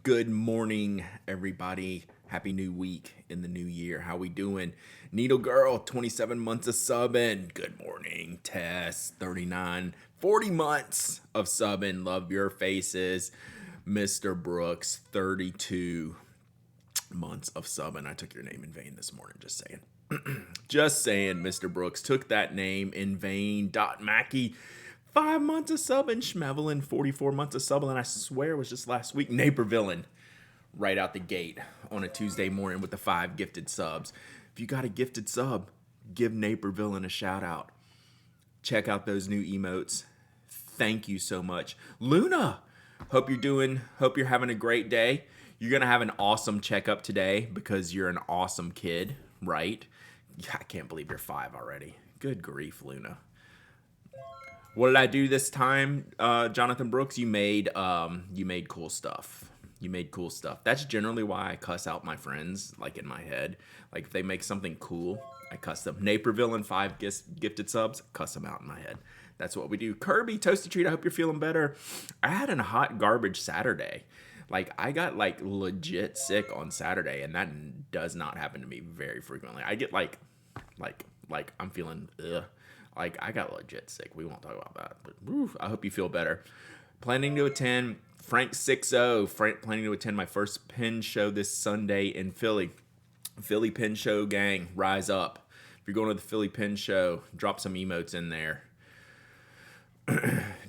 Good morning, everybody. Happy new week in the new year. How we doing? Needle Girl, 27 months of subbing. Good morning. Tess, 39, 40 months of subbing. Love your faces. Mr. Brooks, 32 months of subbing. I took your name in vain this morning, just saying. Just saying, Mr. Brooks took that name in vain. Dot Mackey, 5 months of subbing. Schmevelin, 44 months of subbing. I swear it was just last week. Napervillin, right out the gate on a Tuesday morning with the 5 gifted subs. If you got a gifted sub, give Napervillin a shout out. Check out those new emotes. Thank you so much. Luna, hope you're having a great day. You're going to have an awesome checkup today because you're an awesome kid, right? I can't believe you're 5 already. Good grief, Luna. What did I do this time, Jonathan Brooks? You made cool stuff. You made cool stuff. That's generally why I cuss out my friends, like in my head. Like if they make something cool, I cuss them. Naperville and 5 gifted subs, cuss them out in my head. That's what we do. Kirby, Toasty Treat, I hope you're feeling better. I had a hot garbage Saturday. Like I got like legit sick on Saturday, and that does not happen to me very frequently. I get like I'm feeling like I got legit sick. We won't talk about that, but I hope you feel better. Planning to attend Frank 60. Frank planning to attend my first pen show this Sunday in Philly. Philly Pen Show gang, rise up. If you're going to the Philly Pen Show, drop some emotes in there.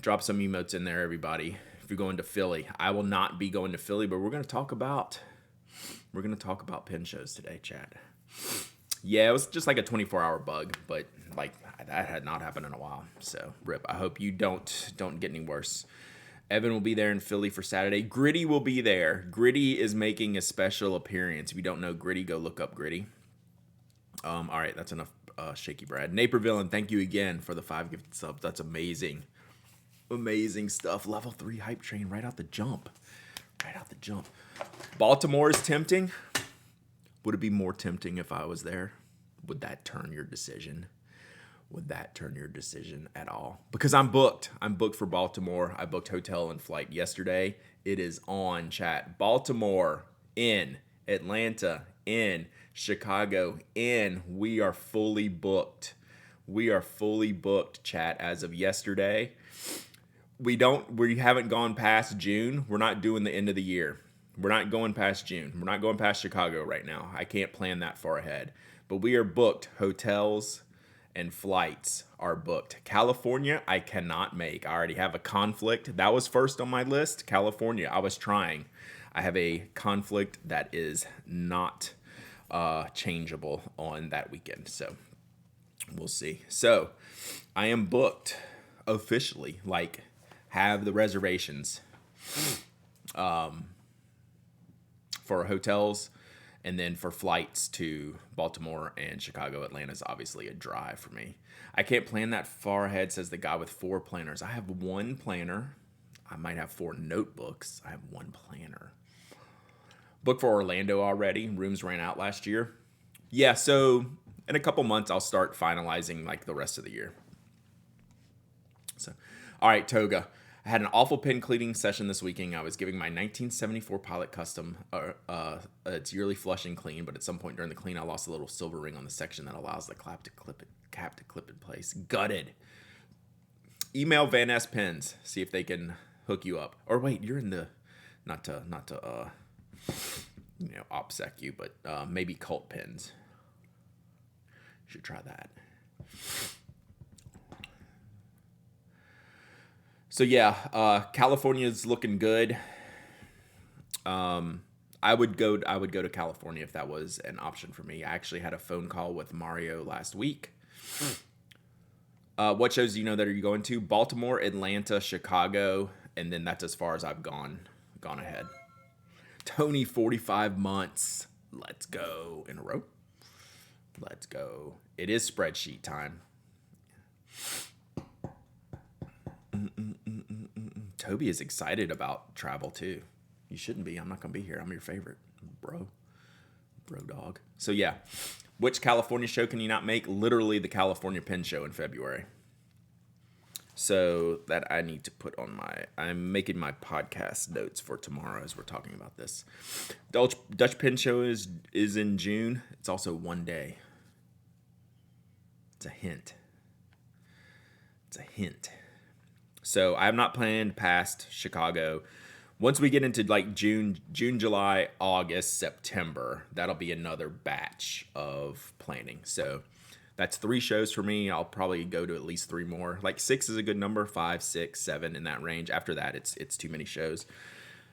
Drop some emotes in there, everybody. If you're going to Philly, I will not be going to Philly, but we're gonna talk about pen shows today, chat. Yeah, it was just like a 24-hour bug, but like that had not happened in a while. So rip. I hope you don't get any worse. Evan will be there in Philly for Saturday. Gritty will be there. Gritty is making a special appearance. If you don't know Gritty, go look up Gritty. All right, that's enough. Shaky Brad, Naperville, and thank you again for the 5 gifted subs. That's amazing, amazing stuff. Level 3 hype train right out the jump. Right out the jump. Baltimore is tempting. Would it be more tempting if I was there? Would that turn your decision? Would that turn your decision at all? Because I'm booked. I'm booked for Baltimore. I booked hotel and flight yesterday. It is on, chat. Baltimore in, Atlanta in, Chicago in. We are fully booked. We are fully booked, chat, as of yesterday. We haven't gone past June. We're not doing the end of the year. We're not going past June. We're not going past Chicago right now. I can't plan that far ahead. But we are booked. Hotels and flights are booked. California, I cannot make. I already have a conflict. That was first on my list. California, I was trying. I have a conflict that is not changeable on that weekend. So we'll see. So I am booked officially, like have the reservations for hotels, and then for flights to Baltimore and Chicago. Atlanta's obviously a drive for me. I can't plan that far ahead, says the guy with 4 planners. I have 1 planner. I might have 4 notebooks. I have 1 planner. Booked for Orlando already. Rooms ran out last year. Yeah, so in a couple months, I'll start finalizing like the rest of the year. So, all right, Toga. I had an awful pen cleaning session this weekend. I was giving my 1974 Pilot Custom its yearly flush and clean, but at some point during the clean, I lost a little silver ring on the section that allows the cap to clip in place. Gutted. Email Van Ness Pens, see if they can hook you up. Or wait, you're in the not to OPSEC you, but maybe Cult Pens. You should try that. So yeah, California's looking good. I would go to California if that was an option for me. I actually had a phone call with Mario last week. What shows do you know that are you going to? Baltimore, Atlanta, Chicago, and then that's as far as I've gone ahead. Tony, 45 months. Let's go in a row. Let's go. It is spreadsheet time. Toby is excited about travel too. You shouldn't be. I'm not going to be here. I'm your favorite, bro dog. So yeah, which California show can you not make? Literally the California Pen Show in February. So that I need to put on I'm making my podcast notes for tomorrow as we're talking about this. Dutch Pen Show is in June. It's also one day. It's a hint. It's a hint. So I have not planned past Chicago. Once we get into like June, July, August, September, that'll be another batch of planning. So that's 3 shows for me. I'll probably go to at least 3 more. Like 6 is a good number, 5, 6, 7 in that range. After that, it's too many shows.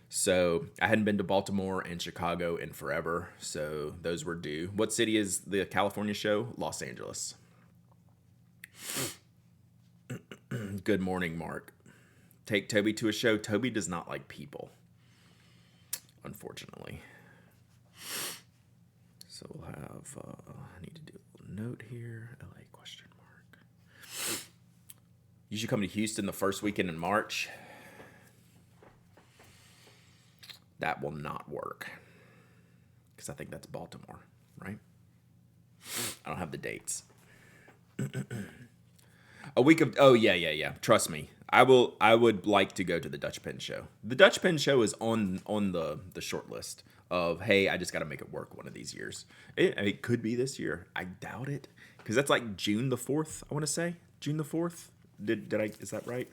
So I hadn't been to Baltimore and Chicago in forever. So those were due. What city is the California show? Los Angeles. Good morning, Mark. Take Toby to a show. Toby does not like people, unfortunately. So we'll have, I need to do a little note here. LA question mark. You should come to Houston the first weekend in March. That will not work. Because I think that's Baltimore, right? I don't have the dates. A week of, oh yeah. Trust me. I would like to go to the Dutch Pen Show. The Dutch Pen Show is on the short list of, hey, I just got to make it work one of these years. It could be this year. I doubt it, because that's like June the 4th. I want to say June the 4th. Is that right?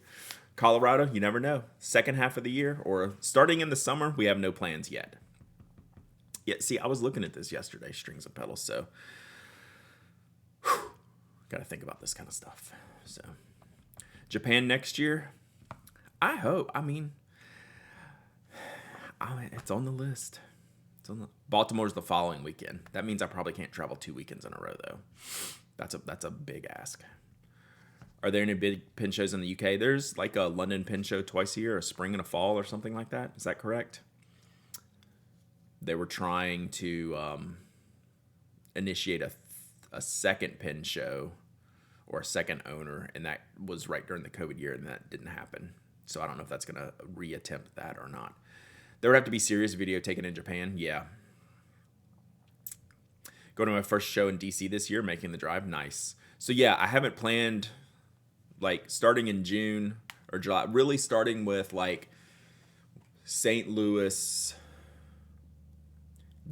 Colorado. You never know. Second half of the year or starting in the summer. We have no plans yet. Yeah. See, I was looking at this yesterday. Strings and pedals. So, got to think about this kind of stuff. So. Japan next year, I hope. I mean, it's on the list. Baltimore's the following weekend. That means I probably can't travel 2 weekends in a row, though. That's a big ask. Are there any big pen shows in the UK? There's like a London pen show twice a year, a spring and a fall or something like that. Is that correct? They were trying to initiate a second pen show or a second owner, and that was right during the COVID year, and that didn't happen. So I don't know if that's going to reattempt that or not. There would have to be serious video taken in Japan. Yeah. Going to my first show in DC this year, making the drive. Nice. So yeah, I haven't planned like starting in June or July, really starting with like St. Louis,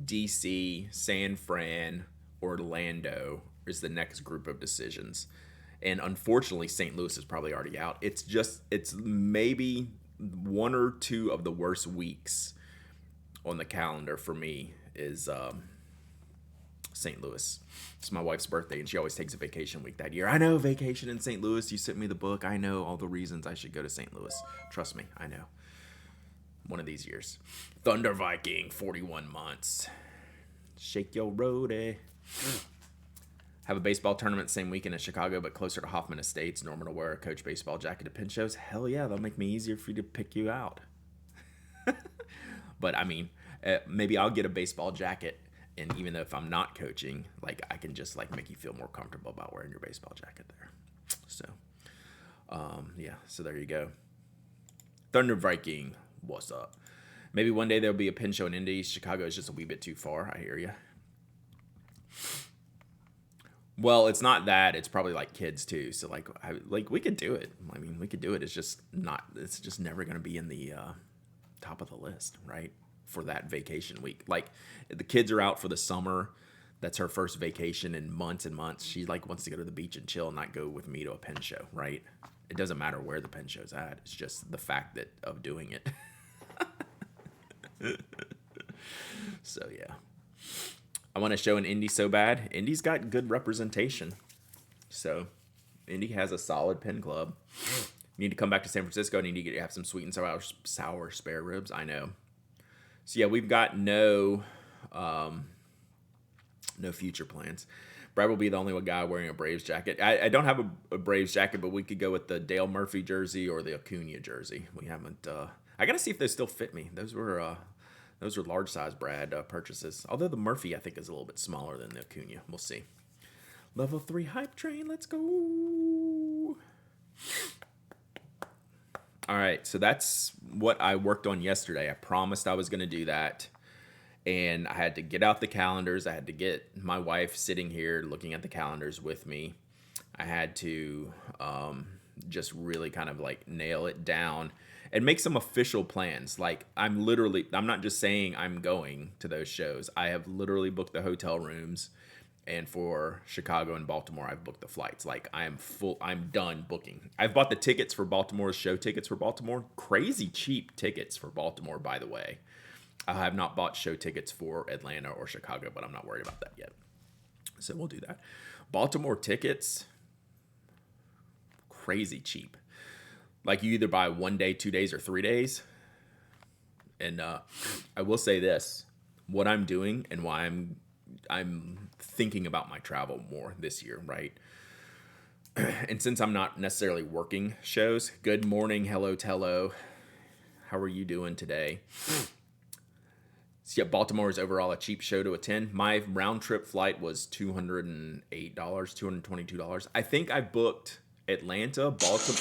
DC, San Fran, Orlando is the next group of decisions. And unfortunately, St. Louis is probably already out. It's maybe 1 or 2 of the worst weeks on the calendar for me is St. Louis. It's my wife's birthday, and she always takes a vacation week that year. I know, vacation in St. Louis. You sent me the book. I know all the reasons I should go to St. Louis. Trust me, I know. One of these years. Thunder Viking, 41 months. Shake your roadie. Have a baseball tournament same weekend in Chicago, but closer to Hoffman Estates. Norman will wear a Coach baseball jacket to pin shows. Hell yeah, that'll make me easier for you to pick you out. But I mean, maybe I'll get a baseball jacket, and even if I'm not coaching, like I can just like make you feel more comfortable about wearing your baseball jacket there. So, yeah. So there you go. Thunder Viking, what's up? Maybe one day there'll be a pin show in Indy. Chicago is just a wee bit too far. I hear you. Well, it's not that. It's probably like kids too. So like we could do it. I mean, we could do it. It's just not. It's just never going to be in the top of the list, right? For that vacation week. Like the kids are out for the summer. That's her first vacation in months and months. She like wants to go to the beach and chill and not go with me to a pen show, right? It doesn't matter where the pen show's at. It's just the fact of doing it. So yeah. I want to show an Indy so bad. Indy's got good representation. So, Indy has a solid pen club. You need to come back to San Francisco and you need to have some sweet and sour spare ribs. I know. So, yeah, we've got no future plans. Brad will be the only one guy wearing a Braves jacket. I don't have a Braves jacket, but we could go with the Dale Murphy jersey or the Acuna jersey. We haven't. I got to see if they still fit me. Those were large size Brad purchases. Although the Murphy, I think, is a little bit smaller than the Acuna. We'll see. Level 3 hype train. Let's go. All right. So that's what I worked on yesterday. I promised I was going to do that. And I had to get out the calendars. I had to get my wife sitting here looking at the calendars with me. I had to just really kind of like nail it down and make some official plans. Like I'm not just saying I'm going to those shows. I have literally booked the hotel rooms, and for Chicago and Baltimore, I've booked the flights. Like I'm done booking. I've bought the tickets for Baltimore's show tickets for Baltimore. Crazy cheap tickets for Baltimore, by the way. I have not bought show tickets for Atlanta or Chicago, but I'm not worried about that yet. So we'll do that. Baltimore tickets, crazy cheap. Like you either buy 1 day, 2 days, or 3 days. And I will say this: what I'm doing and why I'm thinking about my travel more this year, right? And since I'm not necessarily working shows, good morning, hello, tello. How are you doing today? So yeah, Baltimore is overall a cheap show to attend. My round trip flight was $208, $222. I think I booked Atlanta, Baltimore.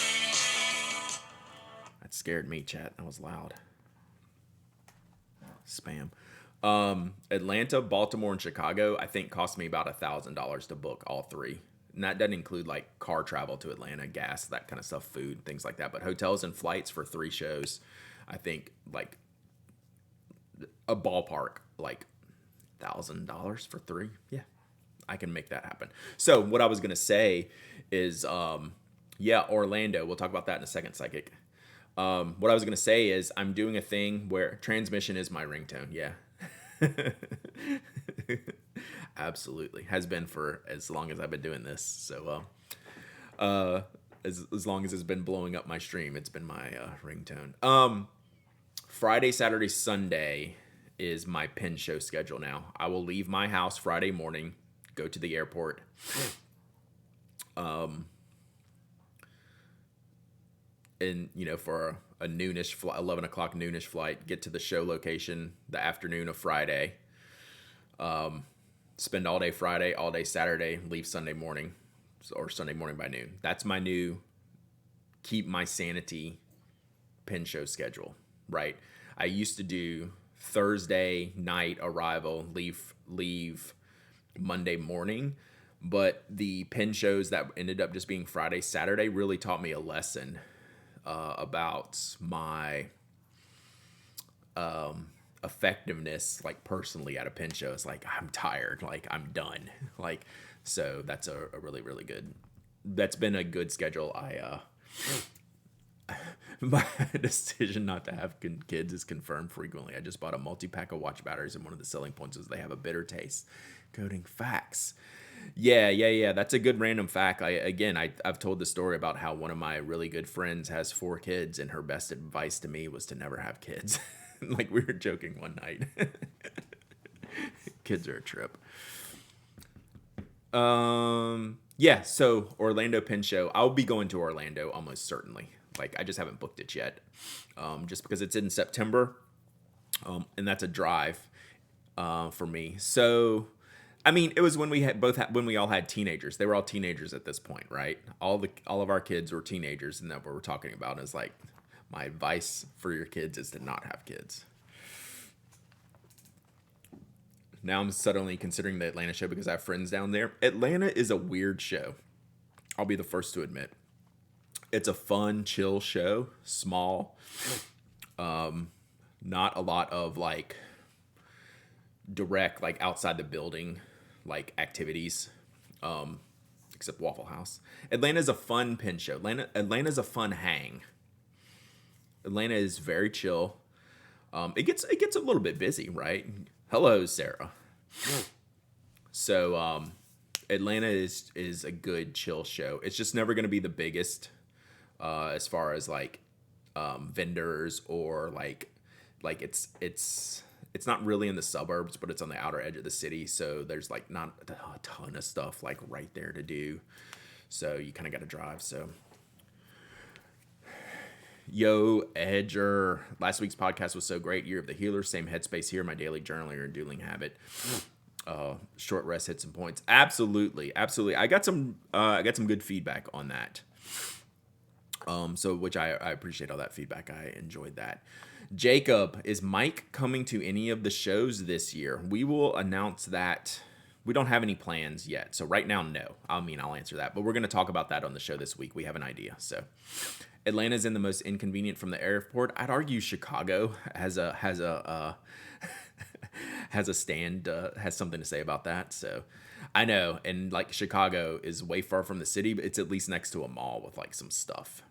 That scared me, chat. That was loud. Spam. Atlanta, Baltimore, and Chicago, I think cost me about $1,000 to book all three. And that doesn't include like car travel to Atlanta, gas, that kind of stuff, food, things like that. But hotels and flights for 3 shows, I think like a ballpark, like $1,000 for 3. Yeah, I can make that happen. So what I was going to say is, Orlando. We'll talk about that in a second, Psychic. What I was going to say is I'm doing a thing where transmission is my ringtone. Yeah. Absolutely. Has been for as long as I've been doing this. So, as long as it's been blowing up my stream, it's been my ringtone. Friday, Saturday, Sunday is my Pen show schedule now. I will leave my house Friday morning, go to the airport. And for a noonish flight, 11 o'clock noonish flight, get to the show location the afternoon of Friday. Spend all day Friday, all day Saturday, leave Sunday morning, or Sunday morning by noon. That's my new keep my sanity Pen show schedule, right? I used to do Thursday night arrival, leave Monday morning, but the Pen shows that ended up just being Friday, Saturday really taught me a lesson about my effectiveness, like personally at a Pen show. It's like I'm tired, like I'm done, like so that's a really really good. That's been a good schedule. My decision not to have kids is confirmed frequently. I just bought a multi-pack of watch batteries, and one of the selling points is they have a bitter taste. Coding facts. Yeah. That's a good random fact. I've told the story about how one of my really good friends has 4 kids, and her best advice to me was to never have kids. Like we were joking one night. Kids are a trip. So Orlando Pen Show. I'll be going to Orlando almost certainly. Like I just haven't booked it yet. Just because it's in September. And that's a drive for me. So I mean, it was when when we all had teenagers. They were all teenagers at this point, right? All of our kids were teenagers, and that's what we're talking about. Is like my advice for your kids is to not have kids. Now I'm suddenly considering the Atlanta show because I have friends down there. Atlanta is a weird show. I'll be the first to admit. It's a fun, chill show, small. Not a lot of like direct, like outside the building, like activities, except Waffle House. Atlanta's a fun Pen show. Atlanta's a fun hang. Atlanta is very chill. It gets a little bit busy, right? Hello, Sarah. So Atlanta is a good chill show. It's just never going to be the biggest as far as like vendors or like it's not really in the suburbs, but it's on the outer edge of the city. So there's like not a ton of stuff like right there to do. So you kind of got to drive. So yo, Edger. Last week's podcast was so great. Year of the Healer. Same headspace here. My daily journaling and doodling habit. Short rest hit some points. Absolutely. I got some good feedback on that. So which I appreciate all that feedback. I enjoyed that. Jacob, is Mike coming to any of the shows this year? We will announce that We don't have any plans yet. So right now, no. I'll answer that. But we're going to talk about that on the show this week. We have an idea. So Atlanta's in the most inconvenient from the airport. I'd argue Chicago has a has a stand, has something to say about that. So I know. And like Chicago is way far from the city, but it's at least next to a mall with like some stuff.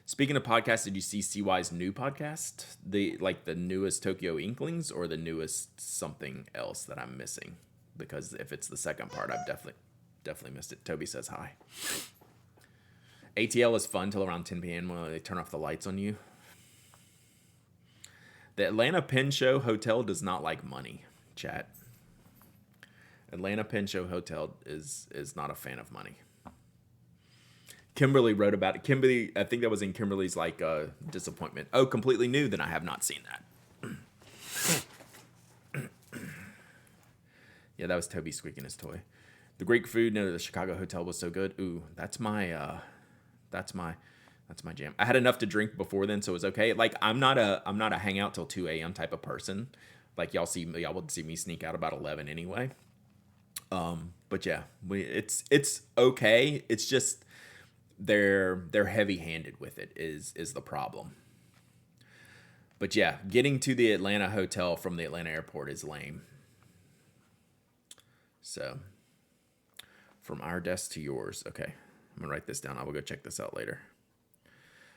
Speaking of podcasts, did you see CY's new podcast? The newest Tokyo Inklings or the newest something else that I'm missing? Because if it's the second part, I've definitely missed it. Toby says hi. ATL is fun till around 10 p.m. when they turn off the lights on you. The Atlanta Pen Show Hotel does not like money, chat. Atlanta Pen Show Hotel is not a fan of money. Kimberly wrote about it. Kimberly, I think that was in Kimberly's disappointment. Oh, completely new. Then I have not seen that. Yeah, that was Toby squeaking his toy. The Greek food near the Chicago hotel was so good. Ooh, that's my jam. I had enough to drink before then, so it was okay. Like I'm not a hang out till 2 a.m. type of person. Like y'all would see me sneak out about 11 anyway. But yeah, it's okay. It's just they're heavy-handed with it is the problem. But yeah, getting to the Atlanta hotel from the Atlanta airport is lame. So from our desk to yours. Okay, I'm gonna write this down. I will go check this out later.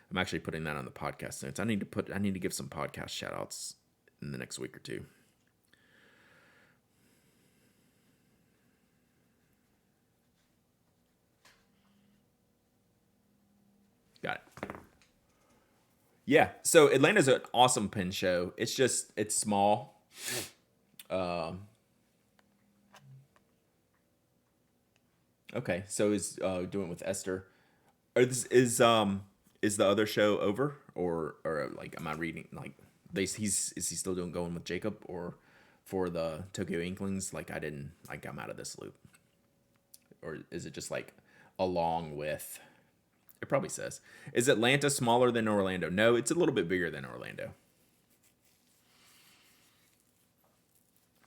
I'm actually putting that on the podcast notes. I need to give some podcast shout outs in the next week or two. Got it. Yeah, so Atlanta's an awesome pen show. It's small. Okay, so is doing with Esther. Is the other show over or like am I reading like is he still going with Jacob or for the Tokyo Inklings? Like I'm out of this loop. Or is it just like along with? It probably says. Is Atlanta smaller than Orlando? No, it's a little bit bigger than Orlando.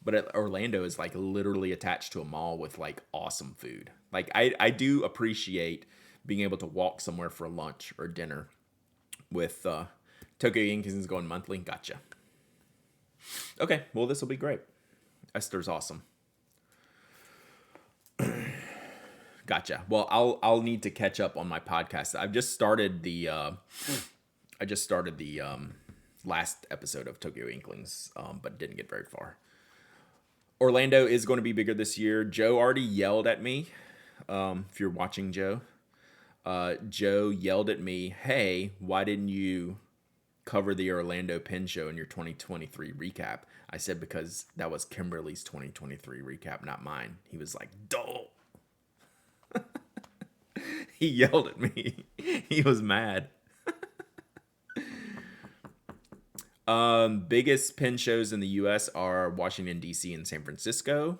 But Orlando is like literally attached to a mall with like awesome food. Like I do appreciate being able to walk somewhere for lunch or dinner with Tokyo Inklings going monthly. Gotcha. Okay, well this will be great. Esther's awesome. Gotcha. Well, I'll need to catch up on my podcast. I've just started the last episode of Tokyo Inklings, but didn't get very far. Orlando is going to be bigger this year. Joe already yelled at me. If you're watching, Joe, Joe yelled at me, "Hey, why didn't you cover the Orlando Pen Show in your 2023 recap?" I said because that was Kimberly's 2023 recap, not mine. He was like, "Dull." He yelled at me. He was mad. Biggest pen shows in the U.S. are Washington, D.C. and San Francisco.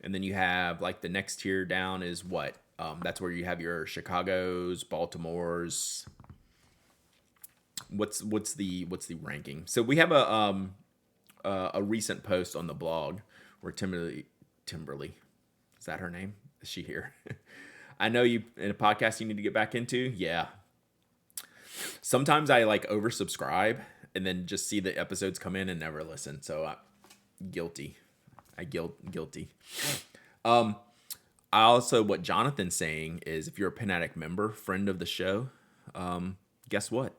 And then you have like the next tier down is what? That's where you have your Chicago's, Baltimore's. What's the ranking? So we have a recent post on the blog where Timberly, is that her name? Is she here? I know you in a podcast you need to get back into. Yeah. Sometimes I like oversubscribe and then just see the episodes come in and never listen. So guilty. Guilty. I also, what Jonathan's saying is if you're a Pen Addict member, friend of the show, guess what?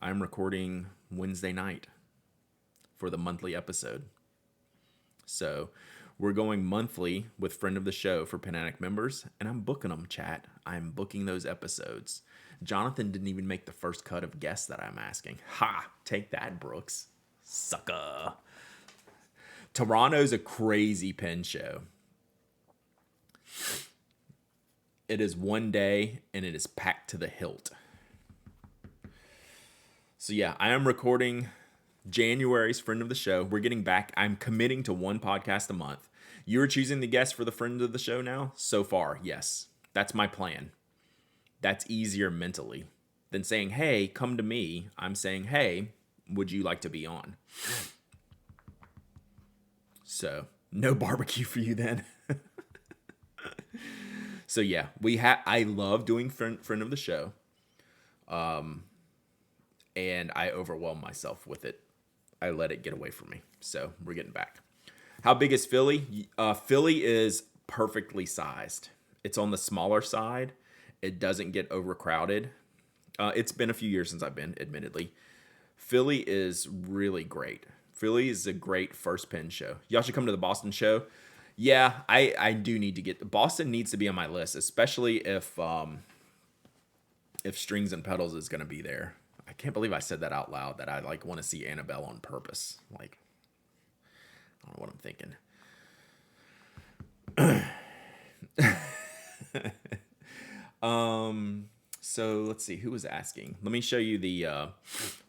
I'm recording Wednesday night for the monthly episode. So we're going monthly with friend of the show for Pen Addict members, and I'm booking them, chat. I'm booking those episodes. Jonathan didn't even make the first cut of guests that I'm asking. Ha! Take that, Brooks. Sucker. Toronto's a crazy pen show. It is one day, and it is packed to the hilt. So yeah, I am recording January's friend of the show. We're getting back. I'm committing to one podcast a month. You're choosing the guest for the friend of the show now? So far, yes. That's my plan. That's easier mentally than saying, hey, come to me. I'm saying, hey, would you like to be on? So No barbecue for you then. So yeah, I love doing friend of the show, and I overwhelm myself with it. I let it get away from me. So we're getting back. How big is Philly? Philly is perfectly sized. It's on the smaller side. It doesn't get overcrowded. It's been a few years since I've been, admittedly. Philly is really great. Philly is a great first pin show. Y'all should come to the Boston show. Yeah, I do need to get Boston needs to be on my list, especially if Strings and Pedals is going to be there. I can't believe I said that out loud. That I like want to see Annabelle on purpose. Like, I don't know what I'm thinking. So let's see who was asking. Let me show you the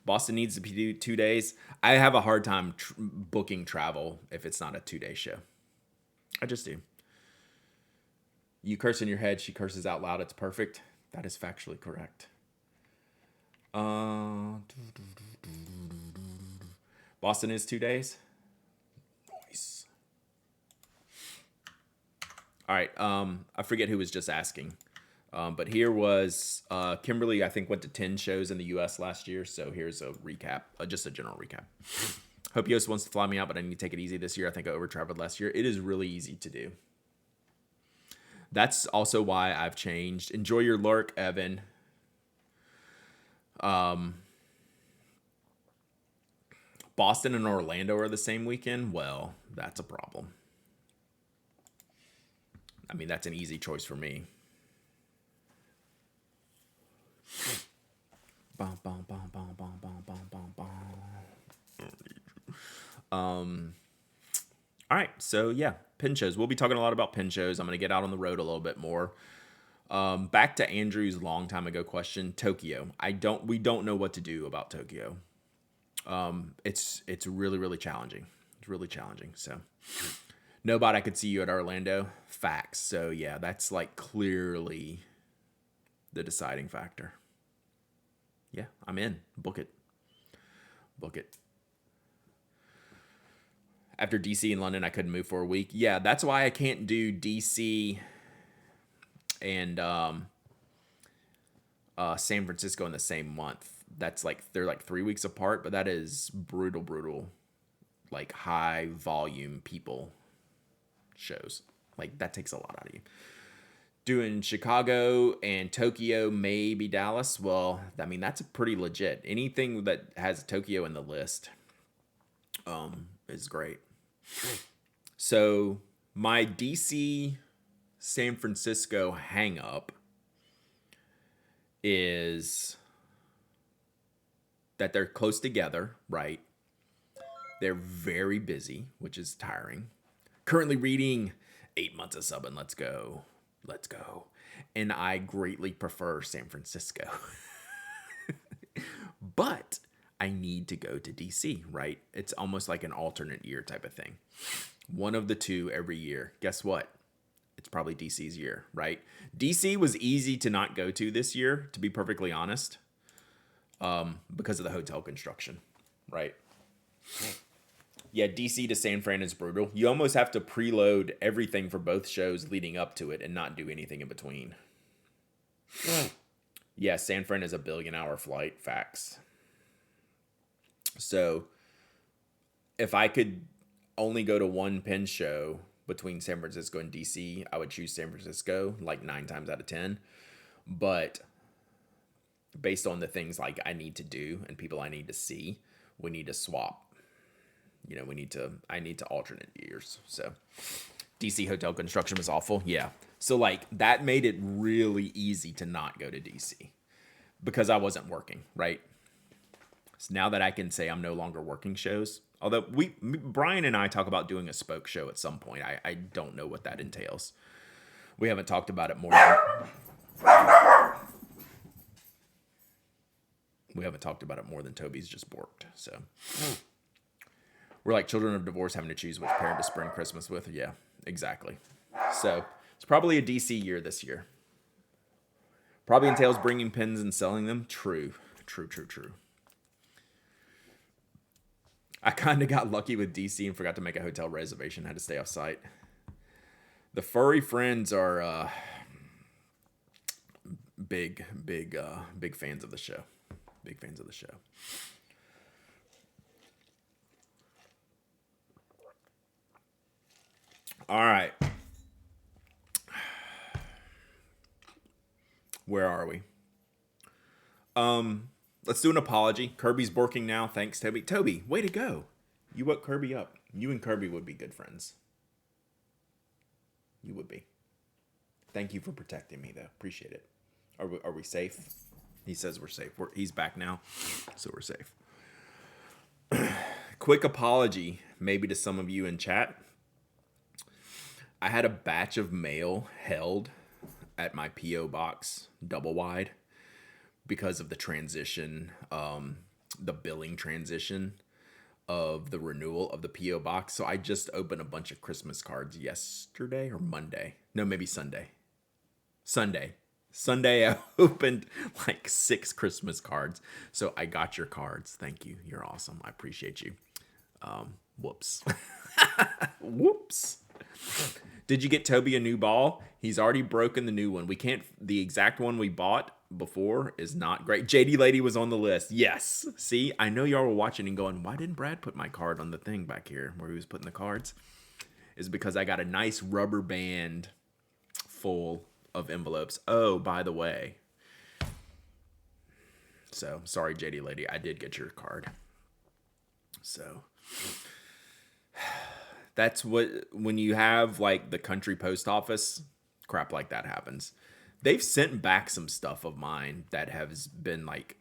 Boston needs to be 2 days. I have a hard time booking travel if it's not a 2-day show. I just do. You curse in your head, she curses out loud. It's perfect. That is factually correct. Boston is 2 days. Nice. All right. I forget who was just asking. But here was Kimberly, I think, went to 10 shows in the U.S. last year. So here's a recap, just a general recap. Hope Yost wants to fly me out, but I need to take it easy this year. I think I over-traveled last year. It is really easy to do. That's also why I've changed. Enjoy your lurk, Evan. Boston and Orlando are the same weekend. Well, that's a problem. I mean, that's an easy choice for me. All right, so yeah, pin shows. We'll be talking a lot about pin shows. I'm going to get out on the road a little bit more. Back to Andrew's long time ago question, Tokyo. We don't know what to do about Tokyo. It's really, really challenging. It's really challenging. So, nobody I could see you at Orlando. Facts. So yeah, that's like clearly the deciding factor. Yeah, I'm in. Book it. Book it. After DC and London, I couldn't move for a week. Yeah, that's why I can't do DC and San Francisco in the same month. That's like they're like 3 weeks apart, but that is brutal. Like high volume people shows. Like that takes a lot out of you. Doing Chicago and Tokyo, maybe Dallas. Well, I mean that's pretty legit. Anything that has Tokyo in the list is great. So my DC San Francisco hang up is that they're close together, right? They're very busy, which is tiring. Currently reading 8 Months of Subbing. Let's go. And I greatly prefer San Francisco. But I need to go to DC, right? It's almost like an alternate year type of thing. One of the two every year. Guess what? It's probably DC's year, right? DC was easy to not go to this year, to be perfectly honest, because of the hotel construction, right? Yeah, DC to San Fran is brutal. You almost have to preload everything for both shows leading up to it and not do anything in between. Yeah, San Fran is a 1 billion hour flight. Facts. So if I could only go to one pin show between San Francisco and DC, I would choose San Francisco like 9 times out of 10. But based on the things like I need to do and people I need to see, we need to swap. You know, I need to alternate years. So DC hotel construction was awful. Yeah. So like that made it really easy to not go to DC because I wasn't working, right? So now that I can say I'm no longer working shows, although Brian and I talk about doing a spoke show at some point. I don't know what that entails. We haven't talked about it more than Toby's just borked. So we're like children of divorce having to choose which parent to spend Christmas with. Yeah, exactly. So it's probably a DC year this year. Probably entails bringing pins and selling them. True. I kind of got lucky with DC and forgot to make a hotel reservation. Had to stay off site. The furry friends are big fans of the show. Big fans of the show. All right. Where are we? Let's do an apology. Kirby's working now. Thanks, Toby. Toby, way to go. You woke Kirby up. You and Kirby would be good friends. You would be. Thank you for protecting me, though. Appreciate it. Are we safe? He says we're safe. He's back now, so we're safe. Quick apology, maybe to some of you in chat. I had a batch of mail held at my P.O. box, double wide, because of the transition, the billing transition of the renewal of the P.O. box. So I just opened a bunch of Christmas cards yesterday or Monday. No, maybe Sunday. Sunday, I opened like 6 Christmas cards. So I got your cards. Thank you. You're awesome. I appreciate you. Whoops. Whoops. Did you get Toby a new ball? He's already broken the new one. We can't, the exact one we bought before is not great. JD Lady was on the list. Yes. See, I know y'all were watching and going, why didn't Brad put my card on the thing back here where he was putting the cards? Is because I got a nice rubber band full of envelopes. Oh, by the way. So, sorry, JD Lady. I did get your card. So, that's what, when you have like the country post office, crap like that happens. They've sent back some stuff of mine that has been like,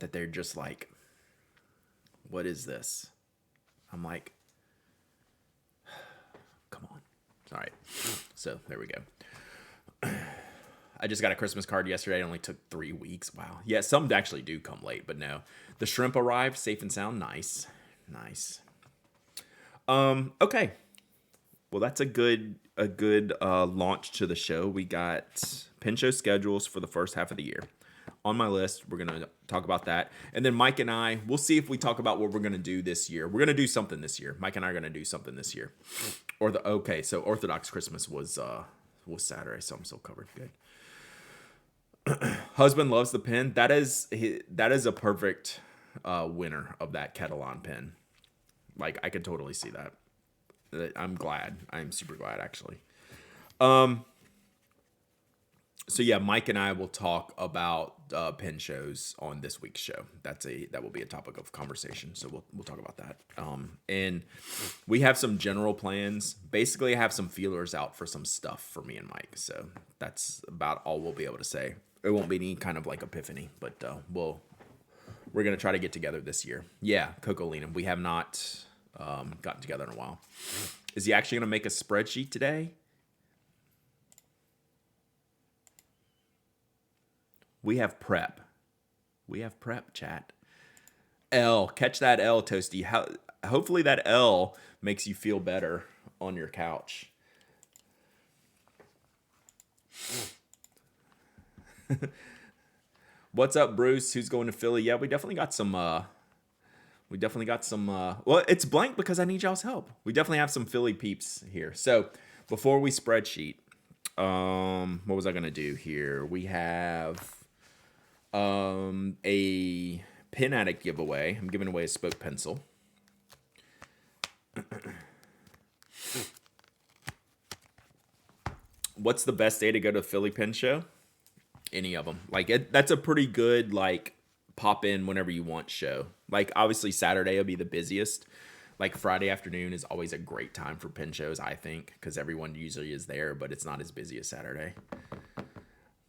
that they're just like, what is this? I'm like, come on. All right. So there we go. I just got a Christmas card yesterday. It only took 3 weeks. Wow. Yeah, some actually do come late, but no. The shrimp arrived safe and sound. Nice. Nice. Okay. Well, that's a good launch to the show. We got Pen Show schedules for the first half of the year. On my list, we're going to talk about that. And then Mike and I, we'll see if we talk about what we're going to do this year. We're going to do something this year. Mike and I are going to do something this year. So Orthodox Christmas was Saturday, so I'm still covered. Good. Husband loves the pen. That is a perfect winner of that Catalan pen. Like, I could totally see that. I'm glad. I'm super glad, actually. So yeah, Mike and I will talk about pen shows on this week's show. That will be a topic of conversation. So we'll talk about that. And we have some general plans. Basically, I have some feelers out for some stuff for me and Mike. So that's about all we'll be able to say. It won't be any kind of like epiphany, but we're gonna try to get together this year. Yeah, Coco Lena. We have not gotten together in a while. Is he actually gonna make a spreadsheet today? We have prep. Chat. L. Catch that L, Toasty. Hopefully that L makes you feel better on your couch. What's up, Bruce? Who's going to Philly? Yeah, we definitely got some... well, it's blank because I need y'all's help. We definitely have some Philly peeps here. So, before we spreadsheet, what was I going to do here? We have... a Pen Addict giveaway. I'm giving away a spoke pencil. What's the best day to go to a Philly Pen Show? Any of them. Like, that's a pretty good, like, pop in whenever you want show. Like, obviously Saturday will be the busiest. Like, Friday afternoon is always a great time for pen shows, I think, because everyone usually is there, but it's not as busy as Saturday.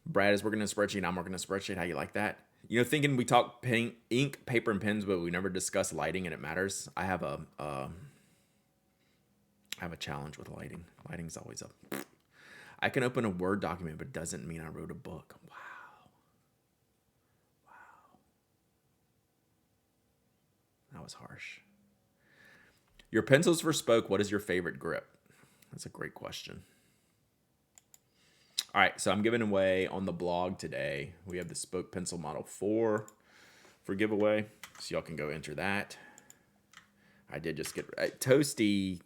Brad is working a spreadsheet. I'm working a spreadsheet. How you like that? You know, thinking we talk ink, paper, and pens, but we never discuss lighting, and it matters. I have a challenge with lighting. Lighting's always up. I can open a Word document, but it doesn't mean I wrote a book. Wow. That was harsh. Your pencils for spoke. What is your favorite grip? That's a great question. All right, so I'm giving away on the blog today. We have the Spoke Pencil Model 4 for giveaway, so y'all can go enter that. I did just get Toasty.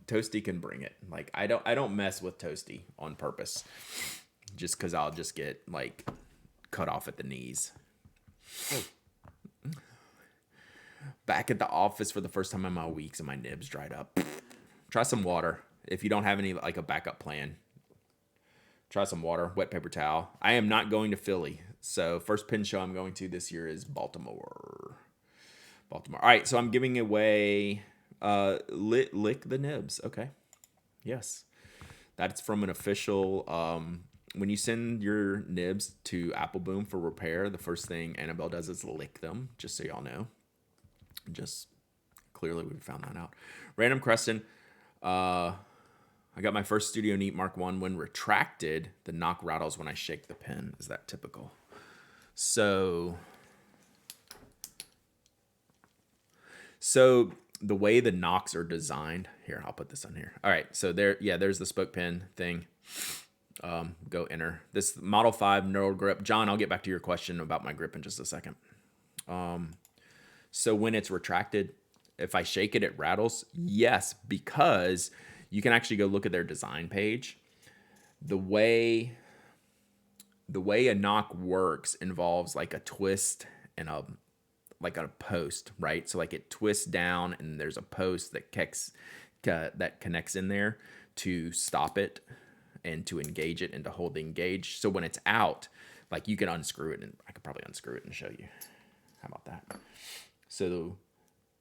Toasty can bring it. Like I don't mess with Toasty on purpose, just because I'll just get like cut off at the knees. Back at the office for the first time in my weeks, and my nibs dried up. Try some water if you don't have any like a backup plan. Try some water, wet paper towel. I am not going to Philly, so first pen show I'm going to this year is Baltimore. Baltimore. All right, so I'm giving away lick the nibs. Okay, yes, that's from an official. When you send your nibs to Apple Boom for repair, the first thing Annabelle does is lick them. Just so y'all know. Just clearly we found that out. Random Creston. I got my first Studio Neat Mark 1 when retracted. The knock rattles when I shake the pen. Is that typical? So the way the knocks are designed. Here, I'll put this on here. All right. So there's the spoke pen thing. Go enter. This Model 5 knurled grip. John, I'll get back to your question about my grip in just a second. So when it's retracted, if I shake it, it rattles. Yes, because you can actually go look at their design page. The way a knock works involves like a twist and a post, right? So like it twists down and there's a post that connects in there to stop it and to engage it and to hold the engage. So when it's out, like you can unscrew it, and I could probably unscrew it and show you. How about that? So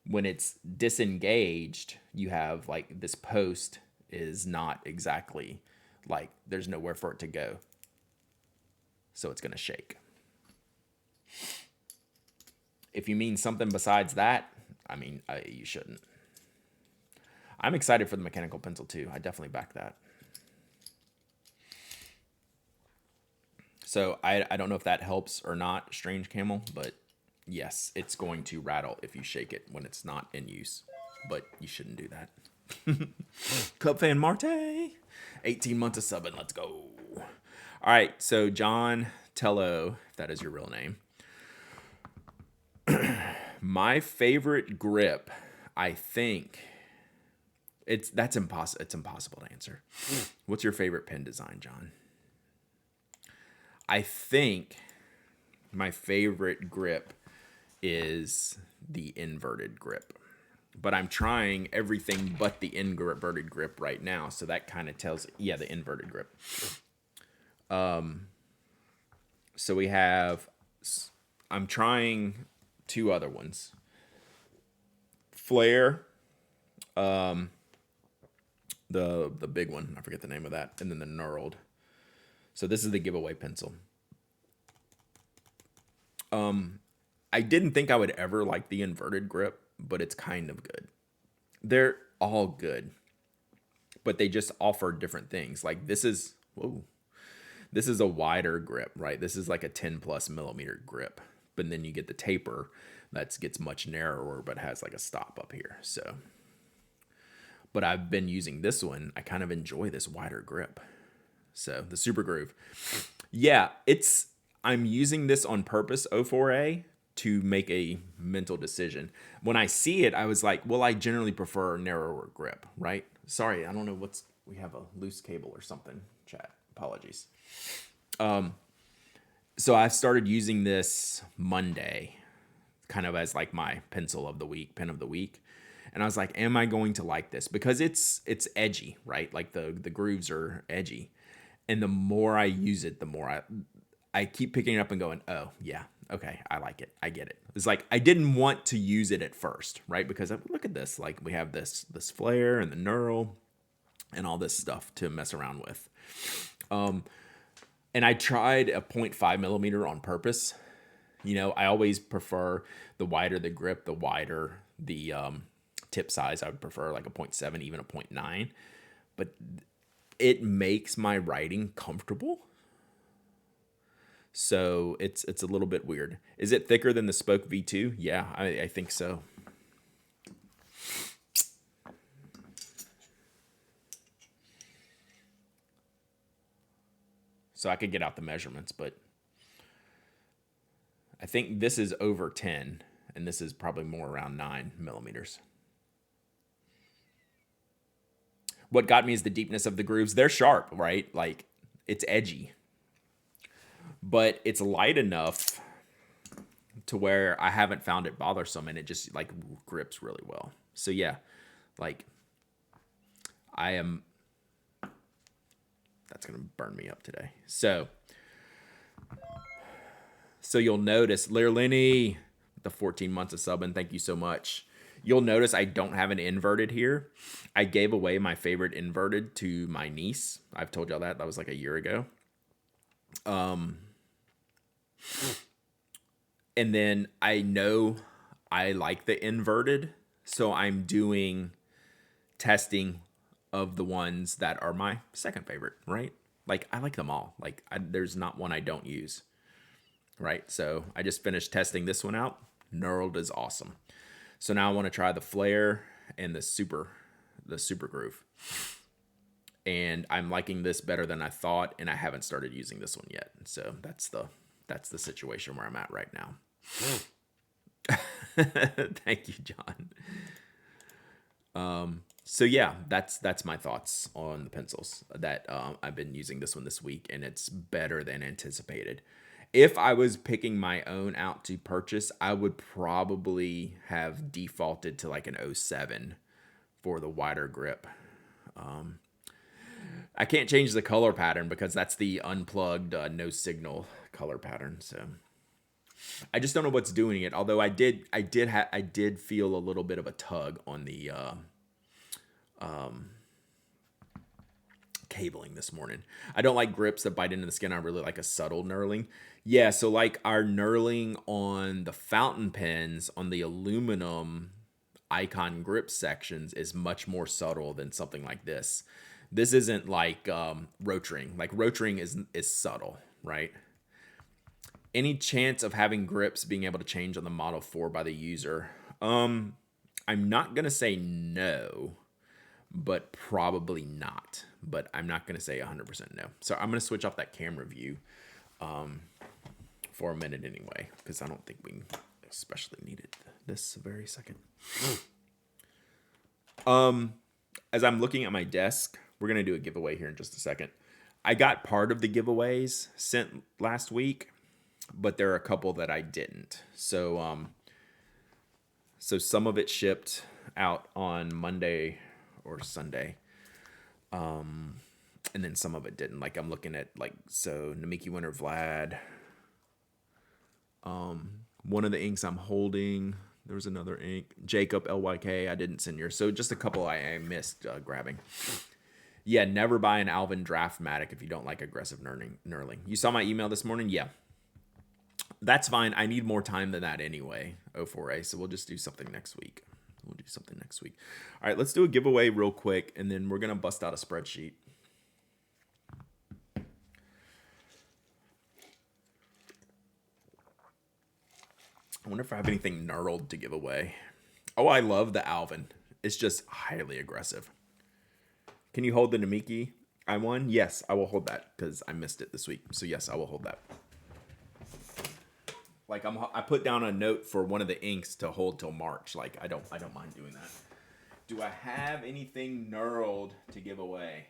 when it's disengaged, you have like this post is not exactly like there's nowhere for it to go. So it's going to shake. If you mean something besides that, I mean, you shouldn't. I'm excited for the mechanical pencil too. I definitely back that. So I don't know if that helps or not, Strange Camel, but yes, it's going to rattle if you shake it when it's not in use, but you shouldn't do that. Cub fan Marte, 18 months of subbing. Let's go. All right, so John Tello, if that is your real name. My favorite grip, I think it's impossible to answer. What's your favorite pen design, John? I think my favorite grip is the inverted grip, but I'm trying everything but the inverted grip right now. So that kind of tells, the inverted grip. So I'm trying two other ones. Flare, the big one, I forget the name of that, and then the knurled. So this is the giveaway pencil. I didn't think I would ever like the inverted grip, but it's kind of good. They're all good, but they just offer different things. Like this is a wider grip, right? This is like a 10 plus millimeter grip, but then you get the taper that gets much narrower, but has like a stop up here. So, but I've been using this one. I kind of enjoy this wider grip. So the Super Groove. Yeah, I'm using this on purpose, O4A, to make a mental decision. When I see it, I was like, well, I generally prefer a narrower grip, right? Sorry, I don't know we have a loose cable or something, chat. Apologies. So I started using this Monday, kind of as like my pencil of the week, pen of the week. And I was like, am I going to like this? Because it's edgy, right? Like the grooves are edgy. And the more I use it, the more I keep picking it up and going, oh, yeah, okay, I like it. I get it. It's like I didn't want to use it at first, right? Because look at this. Like we have this flare and the knurl and all this stuff to mess around with. And I tried a 0.5 millimeter on purpose. You know, I always prefer the wider the grip, the wider the tip size. I would prefer like a 0.7, even a 0.9. But it makes my writing comfortable. So it's a little bit weird. Is it thicker than the Spoke V2? Yeah, I think so. So I could get out the measurements, but I think this is over 10, and this is probably more around 9 millimeters. What got me is the deepness of the grooves. They're sharp, right? Like, it's edgy. But it's light enough to where I haven't found it bothersome, and it just, like, grips really well. So, yeah, like, that's going to burn me up today. So you'll notice, Lenny, the 14 months of subbing, thank you so much. You'll notice I don't have an inverted here. I gave away my favorite inverted to my niece. I've told y'all that. That was like a year ago. And then I know I like the inverted, so I'm doing testing of the ones that are my second favorite, right? Like, I like them all. Like, there's not one I don't use, right? So I just finished testing this one out. Knurled is awesome. So now I want to try the flare and the super groove. And I'm liking this better than I thought, and I haven't started using this one yet. So that's the situation where I'm at right now. Thank you, John. So yeah, that's my thoughts on the pencils that I've been using this one this week, and it's better than anticipated. If I was picking my own out to purchase, I would probably have defaulted to like an 07 for the wider grip. I can't change the color pattern because that's the unplugged no signal color pattern. So I just don't know what's doing it. Although I did feel a little bit of a tug on the cabling this morning. I don't like grips that bite into the skin. I really like a subtle knurling. Yeah, so like our knurling on the fountain pens on the aluminum icon grip sections is much more subtle than something like this. This isn't like rotring. Like, rotring is subtle, right? Any chance of having grips being able to change on the Model 4 by the user? I'm not going to say no, but probably not. But I'm not going to say 100% no. So I'm going to switch off that camera view for a minute anyway, because I don't think we especially needed this very second. As I'm looking at my desk, we're going to do a giveaway here in just a second. I got part of the giveaways sent last week, but there are a couple that I didn't. So some of it shipped out on Monday or Sunday. And then some of it didn't. Like, I'm looking at, like, so Namiki Winter Vlad. One of the inks I'm holding. There was another ink. Jacob LYK. I didn't send yours. So just a couple I missed grabbing. Yeah, never buy an Alvin Draftmatic if you don't like aggressive knurling. You saw my email this morning? Yeah. That's fine. I need more time than that anyway, O4A. So we'll just do something next week. All right, let's do a giveaway real quick, and then we're going to bust out a spreadsheet. I wonder if I have anything knurled to give away. Oh, I love the Alvin. It's just highly aggressive. Can you hold the Namiki I won? Yes, I will hold that because I missed it this week. So yes, I will hold that. Like, I put down a note for one of the inks to hold till March. Like, I don't mind doing that. Do I have anything knurled to give away?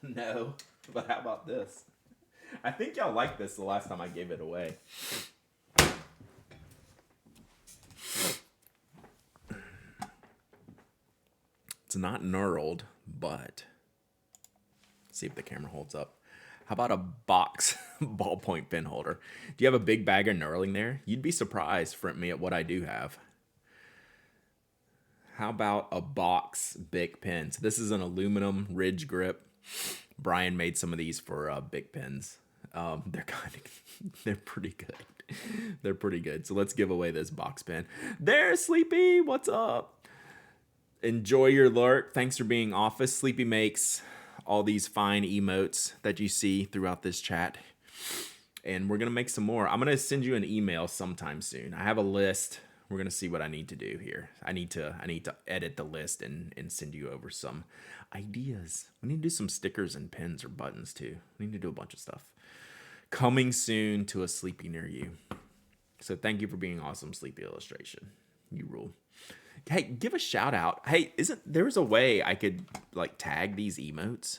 No, but how about this? I think y'all liked this the last time I gave it away. It's not knurled, but see if the camera holds up. How about a box ballpoint pen holder? Do you have a big bag of knurling there? You'd be surprised from me at what I do have. How about a box Bic pens? This is an aluminum ridge grip. Brian made some of these for Bic pens. They're pretty good. They're pretty good. So let's give away this box pen. There, Sleepy. What's up? Enjoy your lurk. Thanks for being office. Sleepy makes all these fine emotes that you see throughout this chat. And we're going to make some more. I'm going to send you an email sometime soon. I have a list We're gonna see what I need to do here. I need to edit the list and send you over some ideas. We need to do some stickers and pins or buttons too. We need to do a bunch of stuff. Coming soon to a Sleepy near you. So thank you for being awesome, Sleepy Illustration. You rule. Hey, give a shout out. Hey, there's a way I could like tag these emotes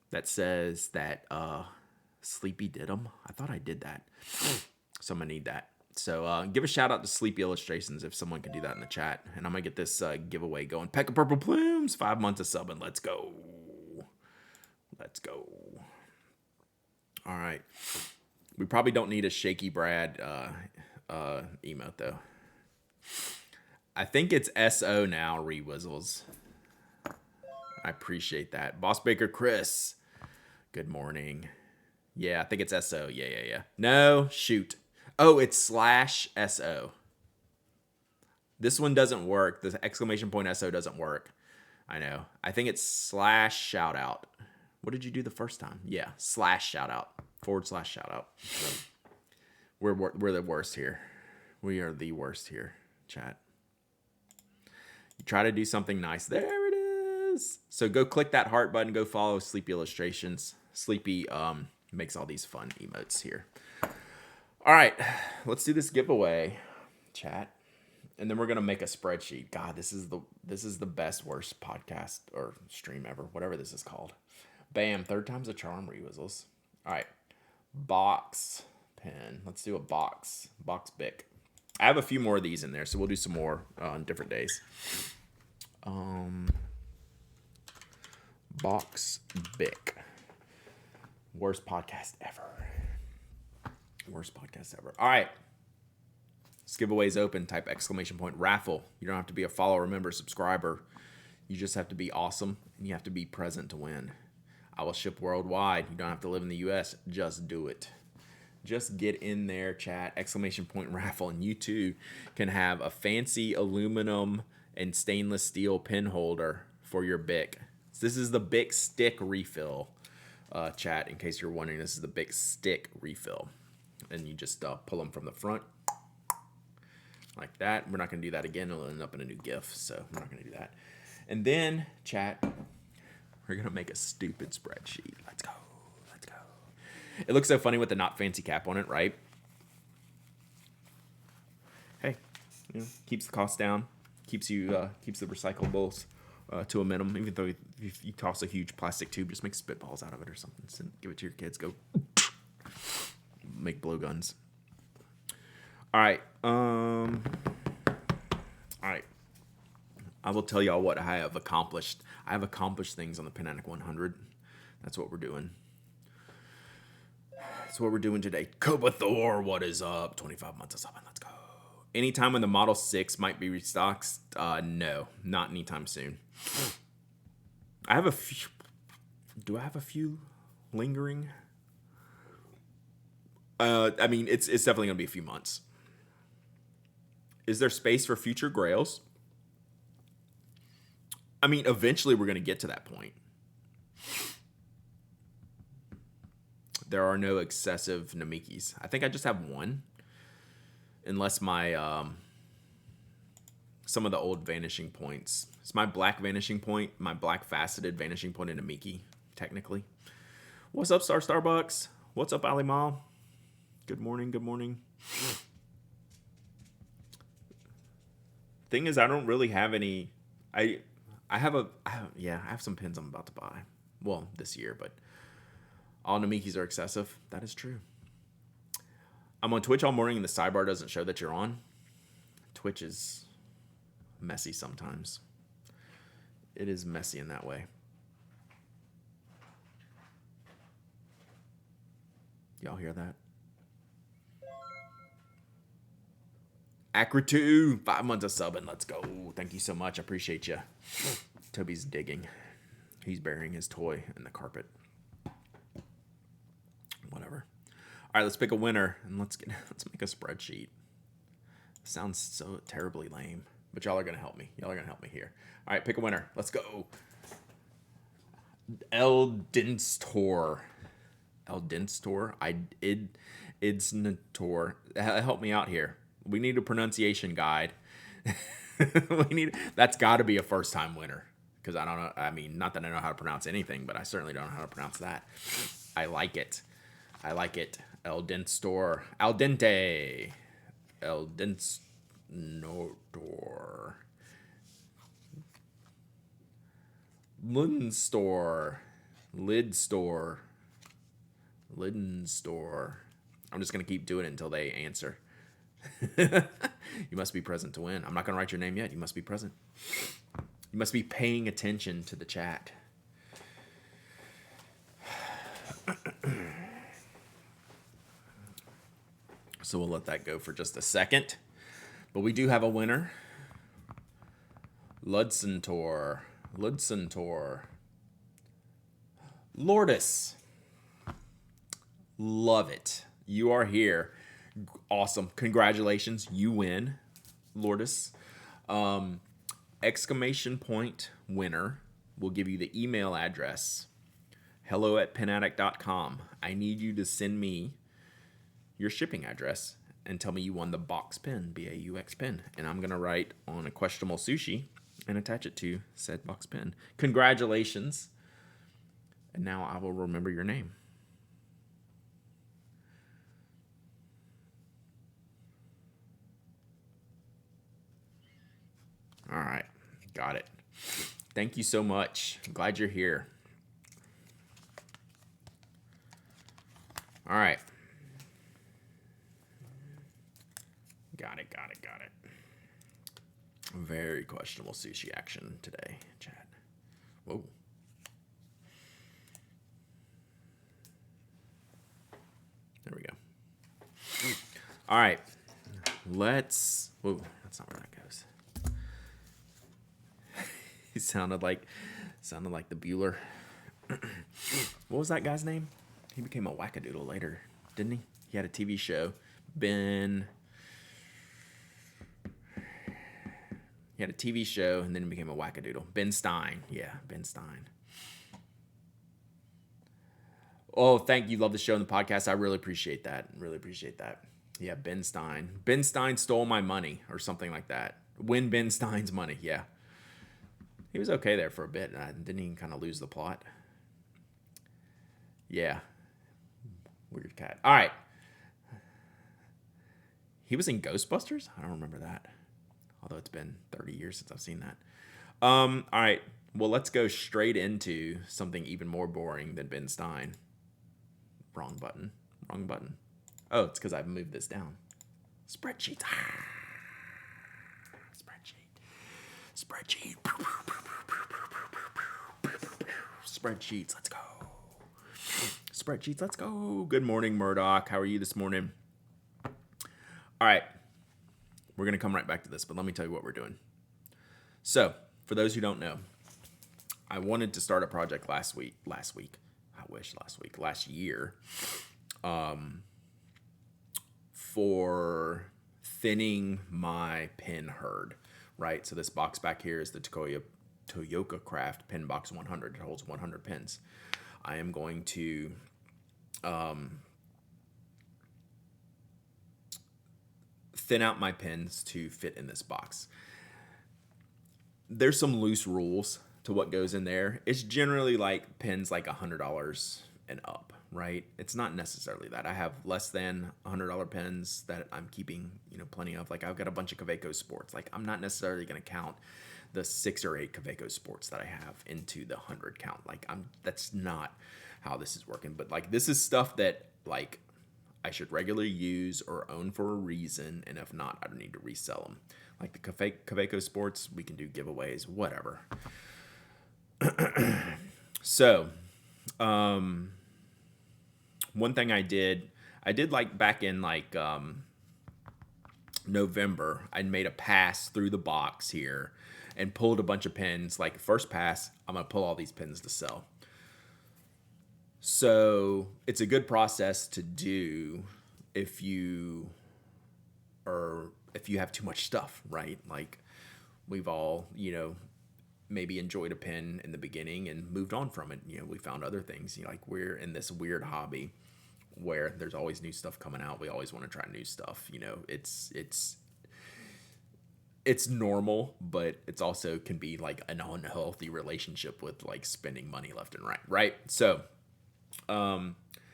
that says that Sleepy did them? I thought I did that. So I'm gonna need that. So give a shout out to Sleepy Illustrations if someone could do that in the chat. And I'm gonna get this giveaway going. Peck of Purple Plumes, 5 months of subbing. Let's go. Let's go. All right. We probably don't need a Shaky Brad emote though. I think it's SO now, Rewizzles. I appreciate that. Boss Baker Chris. Good morning. Yeah, I think it's SO. Yeah. No, shoot. Oh, it's /SO. This one doesn't work. The exclamation point SO doesn't work. I know. I think it's /shoutout. What did you do the first time? Yeah, /shoutout. /shoutout. We're the worst here. We are the worst here, chat. You try to do something nice. There it is. So go click that heart button. Go follow Sleepy Illustrations. Sleepy makes all these fun emotes here. All right, let's do this giveaway, chat, and then we're gonna make a spreadsheet. God, this is the best worst podcast or stream ever, whatever this is called. Bam, third time's a charm, Rewizzles. All right, box pen. Let's do a box bic. I have a few more of these in there, so we'll do some more on different days. Box bic. Worst podcast ever. Worst podcast ever. All right. This giveaway's open. Type exclamation point raffle. You don't have to be a follower, member, subscriber. You just have to be awesome, and you have to be present to win. I will ship worldwide. You don't have to live in the U.S. Just do it. Just get in there, chat. Exclamation point raffle, and you too can have a fancy aluminum and stainless steel pen holder for your Bic. So this is the Bic stick refill, chat. In case you're wondering, this is the Bic stick refill. And you just pull them from the front like that. We're not going to do that again. It'll end up in a new GIF, so we're not going to do that. And then, chat, we're going to make a stupid spreadsheet. Let's go. Let's go. It looks so funny with the not fancy cap on it, right? Hey, keeps the cost down. Keeps the recyclables to a minimum. Even though if you toss a huge plastic tube, just make spitballs out of it or something. Send, give it to your kids. Go. Make blowguns. All right. All right. I will tell y'all what I have accomplished. I have accomplished things on the Pen Addict 100. That's what we're doing. That's what we're doing today. Cobra Thor, what is up? 25 months of something. Let's go. Anytime when the Model 6 might be restocked? No, not anytime soon. I have a few. Do I have a few lingering? I mean, it's definitely going to be a few months. Is there space for future grails? I mean, eventually we're going to get to that point. There are no excessive Namikis. I think I just have one. Unless my, some of the old vanishing points. It's my black vanishing point, my black faceted vanishing point in Namiki, technically. What's up, Starbucks? What's up, Ali Mall? Good morning, good morning. Thing is, I don't really have any. I have some pins I'm about to buy. Well, this year, but all Namikis are excessive. That is true. I'm on Twitch all morning and the sidebar doesn't show that you're on. Twitch is messy sometimes. It is messy in that way. Y'all hear that? Acra2, 5 months of subbing. Let's go. Thank you so much. I appreciate you. Toby's digging. He's burying his toy in the carpet. Whatever. All right, let's pick a winner and let's make a spreadsheet. Sounds so terribly lame, but y'all are gonna help me. Y'all are gonna help me here. All right, pick a winner. Let's go. Eldinstor. Eldinstor. Idsnator. Help me out here. We need a pronunciation guide. That's got to be a first time winner, because I don't know. I mean, not that I know how to pronounce anything, but I certainly don't know how to pronounce that. I like it. I like it. El dente. Al dente. El dente. Nodor. Lid store. Lid store. Lid store. I'm just going to keep doing it until they answer. You must be present to win. I'm not going to write your name yet. You must be present. You must be paying attention to the chat. So we'll let that go for just a second. But we do have a winner. Ludsentor. Lourdes. Love it. You are here. Awesome. Congratulations. You win, Lourdes. Exclamation point winner. We'll give you the email address. hello@penaddict.com. I need you to send me your shipping address and tell me you won the box pen, BAUX pen. And I'm going to write on a questionable sushi and attach it to said box pen. Congratulations. And now I will remember your name. All right. Got it. Thank you so much. I'm glad you're here. All right. Got it. Very questionable sushi action today, chat. Whoa. There we go. All right. Whoa, that's not where that goes. He sounded like the Bueller. What was that guy's name? He became a wackadoodle later, didn't he? He had a TV show. He had a TV show and then he became a wackadoodle. Ben Stein. Yeah, Ben Stein. Oh, thank you. Love the show and the podcast. I really appreciate that. Yeah, Ben Stein. Ben Stein stole my money or something like that. Win Ben Stein's money. Yeah. He was okay there for a bit. Didn't he kind of lose the plot? Yeah. Weird cat. All right. He was in Ghostbusters? I don't remember that. Although it's been 30 years since I've seen that. All right. Well, let's go straight into something even more boring than Ben Stein. Wrong button. Oh, it's because I've moved this down. Spreadsheets. Spreadsheet. Spreadsheets. Let's go. Good morning, Murdoch. How are you this morning? All right. We're going to come right back to this, but let me tell you what we're doing. So, for those who don't know, I wanted to start a project last year, for thinning my pen herd, right? So this box back here is the Toyota Craft Pen Box 100. It holds 100 pens. I am going to thin out my pens to fit in this box. There's some loose rules to what goes in there. It's generally like pens like $100 and up, right? It's not necessarily that. I have less than $100 pens that I'm keeping, plenty of. Like I've got a bunch of Kaweco Sports. Like I'm not necessarily going to count the 6 or 8 Kaweco Sports that I have into the 100 count. Like that's not how this is working. But like this is stuff that like I should regularly use or own for a reason, and if not, I don't need to resell them. Like the Kaweco Sports, we can do giveaways, whatever. So, one thing I did like back in like November, I made a pass through the box here and pulled a bunch of pens. Like first pass, I'm gonna pull all these pens to sell. So it's a good process to do if you have too much stuff, right? Like we've all, maybe enjoyed a pen in the beginning and moved on from it. We found other things, like we're in this weird hobby where there's always new stuff coming out. We always want to try new stuff. You know, it's normal, but it's also can be like an unhealthy relationship with like spending money left and right, right? So,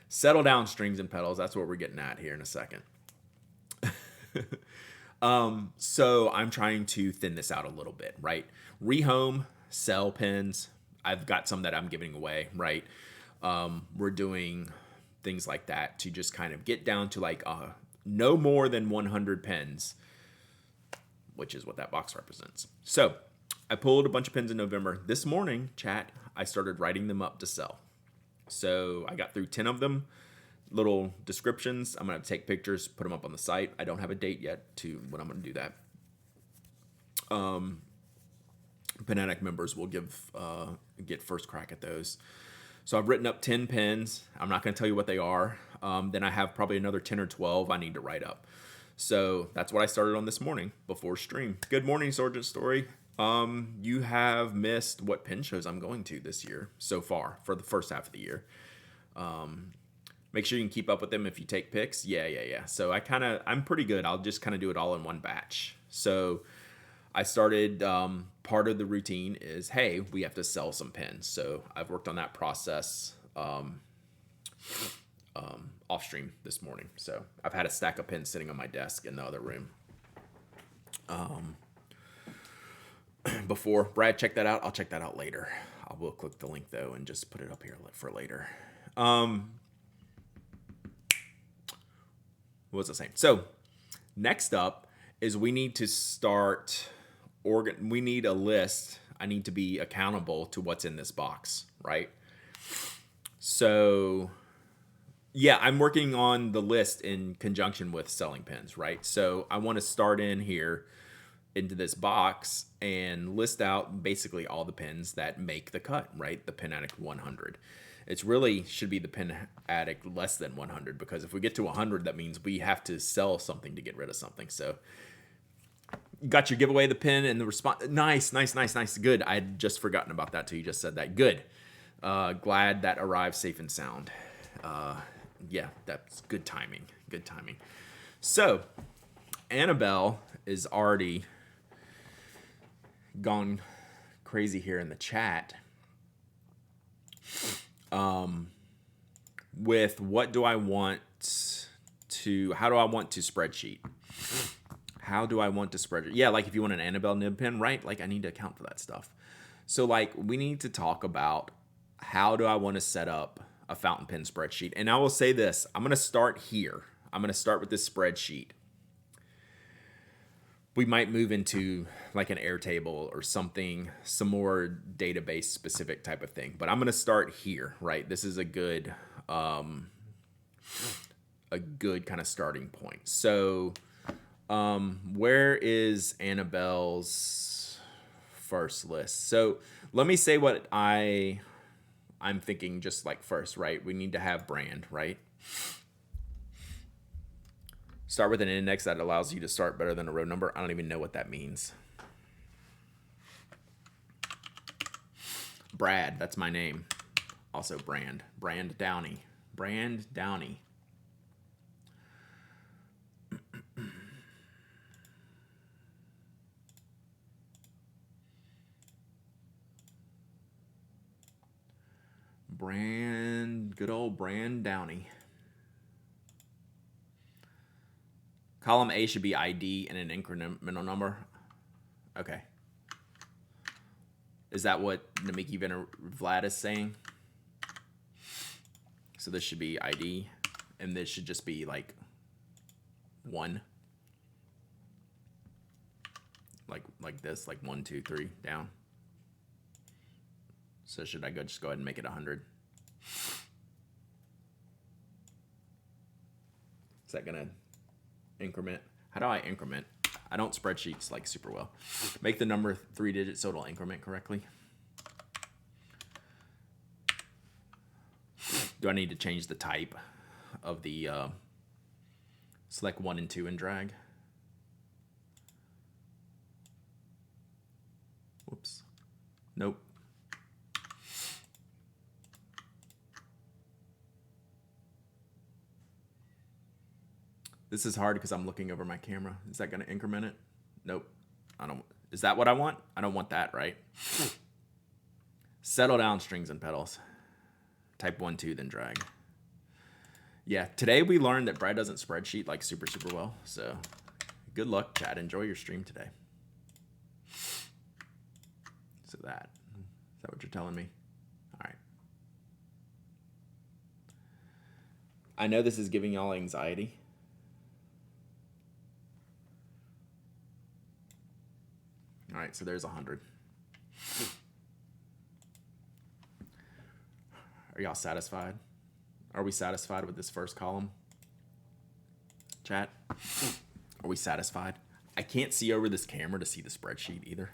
settle down, strings and pedals. That's what we're getting at here in a second. So I'm trying to thin this out a little bit, right? Rehome, sell pins. I've got some that I'm giving away, right? We're doing things like that to just kind of get down to like no more than 100 pins, which is what that box represents. So I pulled a bunch of pins in November. This morning, chat, I started writing them up to sell. So I got through 10 of them, little descriptions. I'm going to take pictures, put them up on the site. I don't have a date yet to when I'm going to do that. Pen Addict members will get first crack at those. So I've written up 10 pins. I'm not going to tell you what they are. Then I have probably another 10 or 12 I need to write up. So that's what I started on this morning before stream. Good morning, Sergeant Story. You have missed what pin shows I'm going to this year so far for the first half of the year. Make sure you can keep up with them if you take pics. Yeah. So I'm pretty good. I'll just kind of do it all in one batch. So I started, part of the routine is, hey, we have to sell some pins. So I've worked on that process off stream this morning. So I've had a stack of pins sitting on my desk in the other room. Before Brad, check that out. I'll check that out later. I will click the link though and just put it up here for later. What was I saying? So next up is we need to start we need a list. I need to be accountable to what's in this box, right? So yeah, I'm working on the list in conjunction with selling pins, right? So I want to start in here into this box and list out basically all the pins that make the cut, right? The Pen Addict 100. It's really should be the Pen Addict less than 100, because if we get to 100, that means we have to sell something to get rid of something. So got your giveaway, the pin, and the response. Nice. Good. I had just forgotten about that till you just said that. Good. Glad that arrived safe and sound. Yeah, that's good timing. Good timing. So Annabelle is already gone crazy here in the chat. With how do I want to spreadsheet? How do I want to spreadsheet? Yeah, like if you want an Annabelle nib pin, right? Like I need to account for that stuff. So like we need to talk about how do I want to set up a fountain pen spreadsheet. And I will say this, I'm going to start here. I'm going to start with this spreadsheet. We might move into like an Airtable or something, some more database specific type of thing. But I'm going to start here, right? This is a good kind of starting point. So where is Annabelle's first list? So let me say what I'm thinking just like first, right? We need to have brand, right? Start with an index that allows you to start better than a row number. I don't even know what that means. Brad, that's my name. Also Brand. Brand Downey. Brand Downey. Good old Brand Downey. Column A should be ID and an incremental number. Okay. Is that what Namiki Vlad is saying? So this should be ID, and this should just be like 1. Like this, like 1, 2, 3 down. So should I just go ahead and make it 100? Is that gonna increment? How do I increment? I don't spreadsheets like super well. Make the number 3 digits so it'll increment correctly. Do I need to change the type of the select 1 and 2 and drag? Whoops. Nope. This is hard because I'm looking over my camera. Is that going to increment it? Nope. I don't. Is that what I want? I don't want that, right? Settle down, strings and pedals. Type 1, 2, then drag. Yeah, today we learned that Brad doesn't spreadsheet like super well. So good luck, Chad. Enjoy your stream today. So is that what you're telling me? All right. I know this is giving y'all anxiety. All right, so there's 100. Are y'all satisfied? Are we satisfied with this first column? Chat? Are we satisfied? I can't see over this camera to see the spreadsheet either.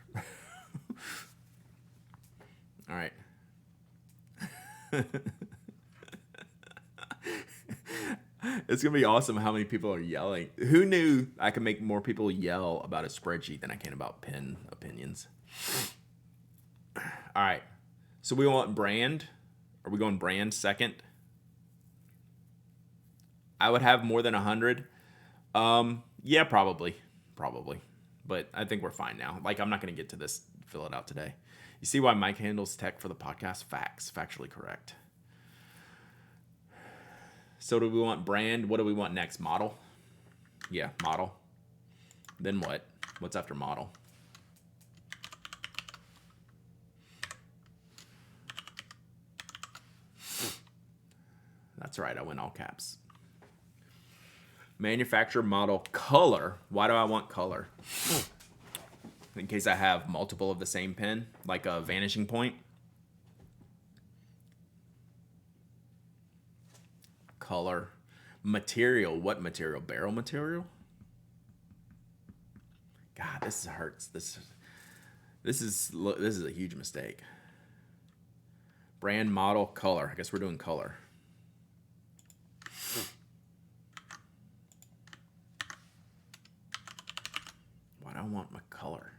All right. It's going to be awesome how many people are yelling. Who knew I could make more people yell about a spreadsheet than I can about pen opinions? All right. So we want brand. Are we going brand second? I would have more than 100. Yeah, probably. But I think we're fine now. Like, I'm not going to get to this, fill it out today. You see why Mike handles tech for the podcast? Facts. Factually correct. So do we want brand? What do we want next? Model? Yeah, model. Then what? What's after model? That's right. I went all caps. Manufacturer, model, color. Why do I want color? In case I have multiple of the same pen, like a vanishing point. Color. Material. What material? Barrel material? God, this hurts. This is a huge mistake. Brand, model, color. I guess we're doing color. Why do I want my color?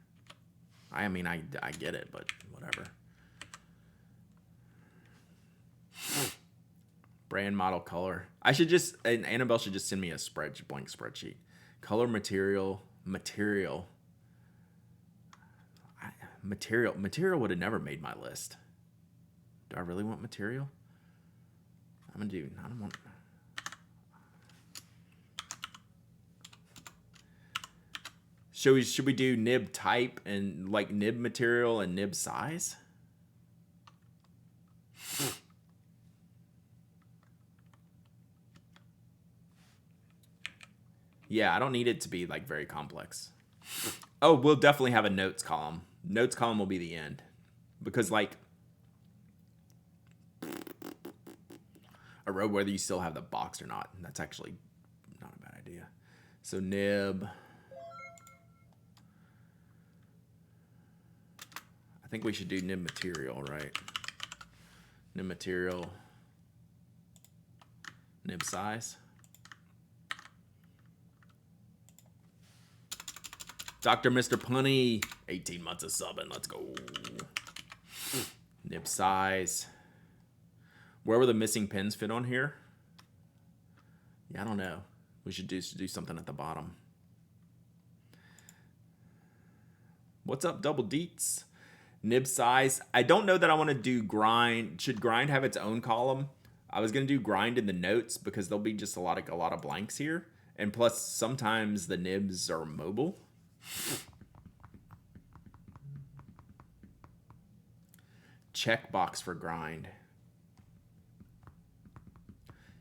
I mean, I get it, but whatever. Brand, model, color. Annabelle should just send me a blank spreadsheet. Color, material. Material would have never made my list. Do I really want material? I don't want. Should we do nib type and like nib material and nib size? Yeah, I don't need it to be like very complex. Oh, we'll definitely have a notes column. Notes column will be the end. Because like I wrote whether you still have the box or not. That's actually not a bad idea. So nib. I think we should do nib material, right? Nib material. Nib size. Dr. Mr. Punny, 18 months of subbing. Let's go. Nib size. Where will the missing pins fit on here? Yeah, I don't know. We should do something at the bottom. What's up, double deets? Nib size. I don't know that I want to do grind. Should grind have its own column? I was going to do grind in the notes because there'll be just a lot of blanks here. And plus, sometimes the nibs are mobile. Checkbox for grind.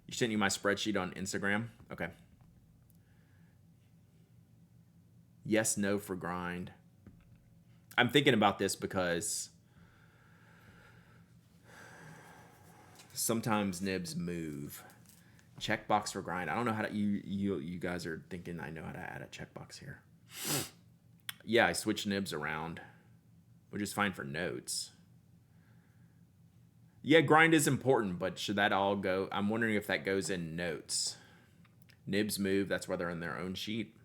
You sent you my spreadsheet on Instagram? Okay. Yes, no for grind. I'm thinking about this because sometimes nibs move. Checkbox for grind. I don't know how to. You guys are thinking I know how to add a checkbox here. Yeah, I switched nibs around, which is fine for notes. Yeah, grind is important, but should that all go? I'm wondering if that goes in notes. Nibs move. That's where they're in their own sheet.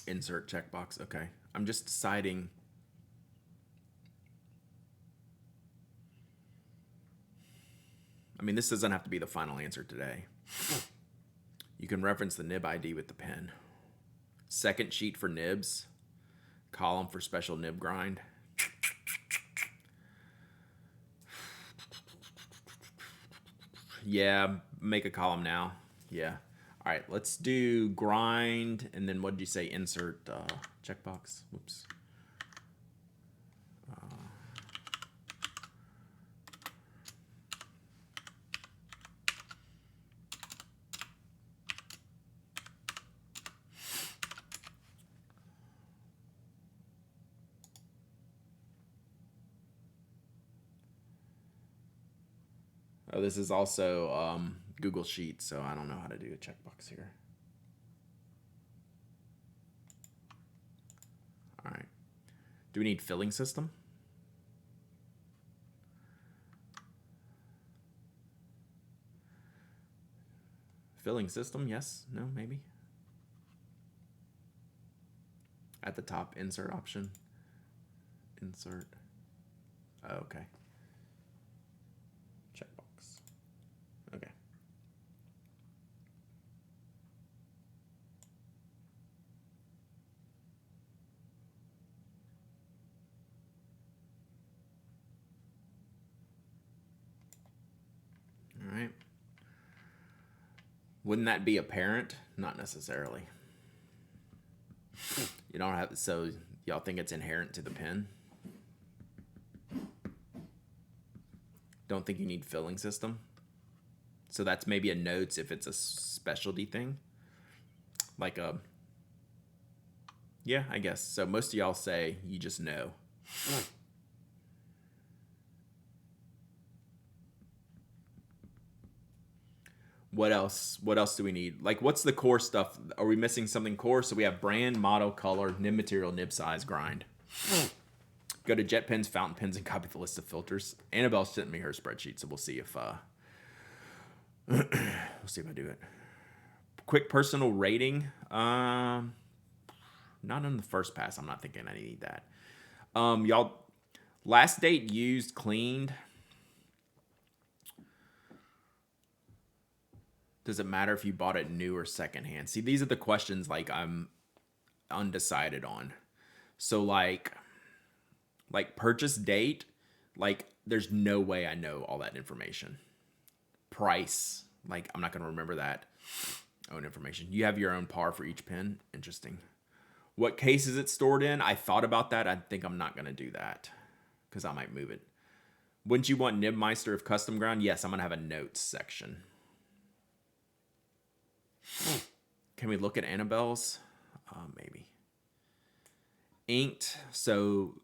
Insert checkbox. Okay. I'm just deciding. I mean, this doesn't have to be the final answer today. You can reference the nib ID with the pen. Second sheet for nibs. Column for special nib grind. Yeah, make a column now. Yeah. All right, let's do grind, and then what did you say? Insert checkbox. Whoops. Oh, this is also Google Sheets, so I don't know how to do a checkbox here. All right. Do we need filling system? Filling system, yes, no, maybe. At the top, insert option. Insert. Oh, okay. Checkbox. Okay. All right. Wouldn't that be apparent? Not necessarily. You don't have, so y'all think it's inherent to the pen? Don't think you need filling system? So that's maybe a notes if it's a specialty thing. Like a, yeah, I guess. So most of y'all say you just know. What else? What else do we need? Like, what's the core stuff? Are we missing something core? So we have brand, model, color, nib material, nib size, grind. Go to jet pens, fountain pens, and copy the list of filters. Annabelle sent me her spreadsheet, so we'll see if we'll see if I do it. Quick personal rating. Not on the first pass. I'm not thinking I need that. Y'all, last date used, cleaned. Does it matter if you bought it new or secondhand? See, these are the questions like I'm undecided on. So like purchase date, like there's no way I know all that information. Price, like I'm not going to remember that. Own information. You have your own par for each pen. Interesting. What case is it stored in? I thought about that. I think I'm not going to do that because I might move it. Wouldn't you want Nibmeister of custom ground? Yes, I'm going to have a notes section. Can we look at Annabelle's? Maybe. Inked. So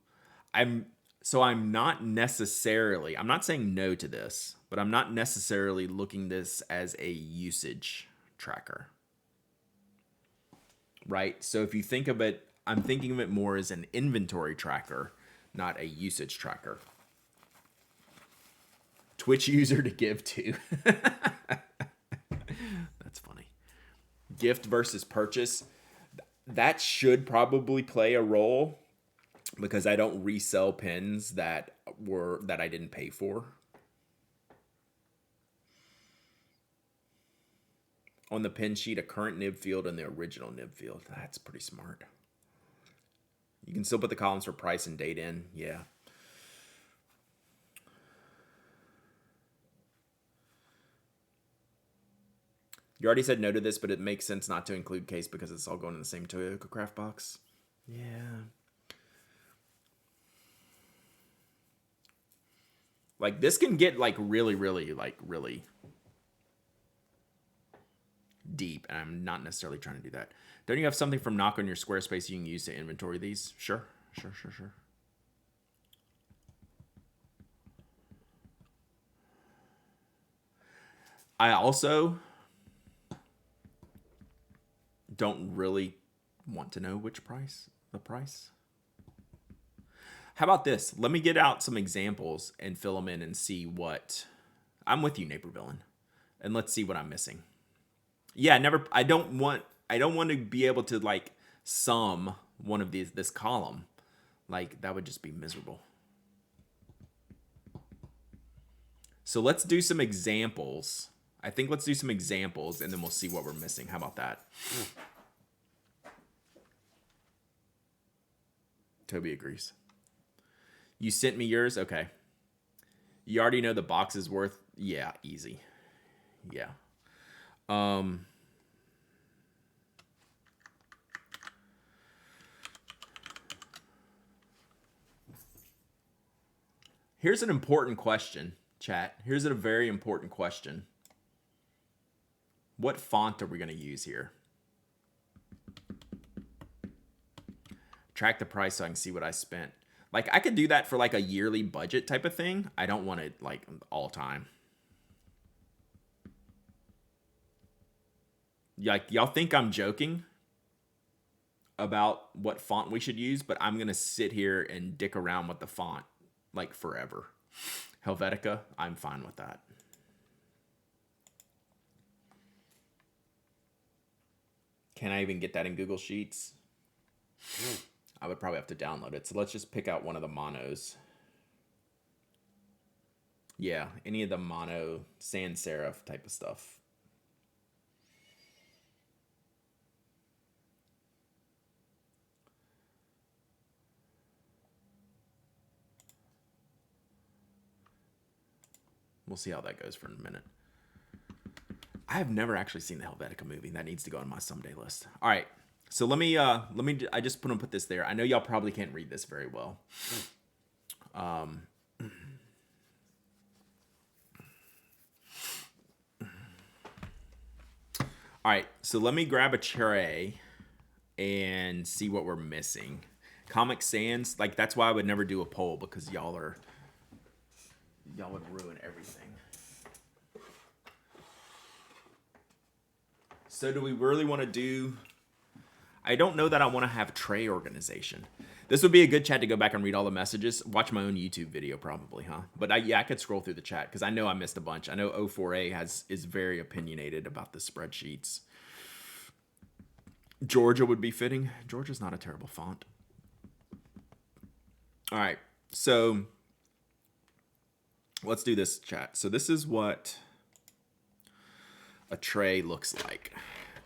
I'm not necessarily, I'm not saying no to this, but I'm not necessarily looking this as a usage tracker. Right? So if you think of it, I'm thinking of it more as an inventory tracker, not a usage tracker. Twitch user to give to. That's funny. Gift versus purchase. That should probably play a role because I don't resell pens that I didn't pay for. On the pen sheet, a current nib field and the original nib field. That's pretty smart. You can still put the columns for price and date in. Yeah. You already said no to this, but it makes sense not to include case because it's all going in the same Toyota craft box. Yeah. Like this can get like really deep, and I'm not necessarily trying to do that. Don't you have something from Knock on your Squarespace you can use to inventory these? Sure. I also don't really want to know the price. How about this? Let me get out some examples and fill them in and see what I'm with you, Neighbor Villain, and let's see what I'm missing. Yeah, I don't want to be able to like sum one of this column. Like that would just be miserable. So let's do some examples. I think let's do some examples and then we'll see what we're missing. How about that? Toby agrees. You sent me yours? Okay. You already know the box is worth? Yeah, easy. Yeah. Here's an important question, chat. Here's a very important question. What font are we going to use here? Track the price so I can see what I spent. Like, I could do that for like a yearly budget type of thing. I don't want it like all time. Like, y'all think I'm joking about what font we should use, but I'm going to sit here and dick around with the font like forever. Helvetica, I'm fine with that. Can I even get that in Google Sheets? I would probably have to download it. So let's just pick out one of the monos. Yeah, any of the mono sans serif type of stuff. We'll see how that goes for a minute. I have never actually seen the Helvetica movie. That needs to go on my someday list. All right. So let me I just put this there. I know y'all probably can't read this very well. All right. So let me grab a tray and see what we're missing. Comic Sans, like that's why I would never do a poll because y'all would ruin everything. So do we really want to do... I don't know that I want to have tray organization. This would be a good chat to go back and read all the messages. Watch my own YouTube video probably, huh? But I could scroll through the chat because I know I missed a bunch. I know O4A is very opinionated about the spreadsheets. Georgia would be fitting. Georgia's not a terrible font. All right, so let's do this, chat. So this is what a tray looks like.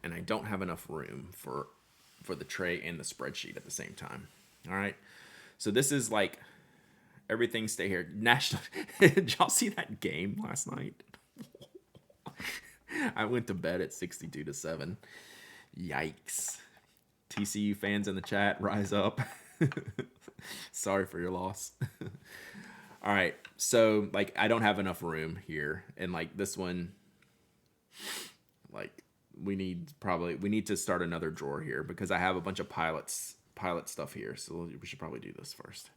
And I don't have enough room for the tray and the spreadsheet at the same time. All right. So this is like everything stay here. National. Did y'all see that game last night? I went to bed at 62-7. Yikes. TCU fans in the chat, rise up. Sorry for your loss. All right. So like I don't have enough room here. And like this one, like we need to start another drawer here because I have a bunch of pilot stuff here. So we should probably do this first.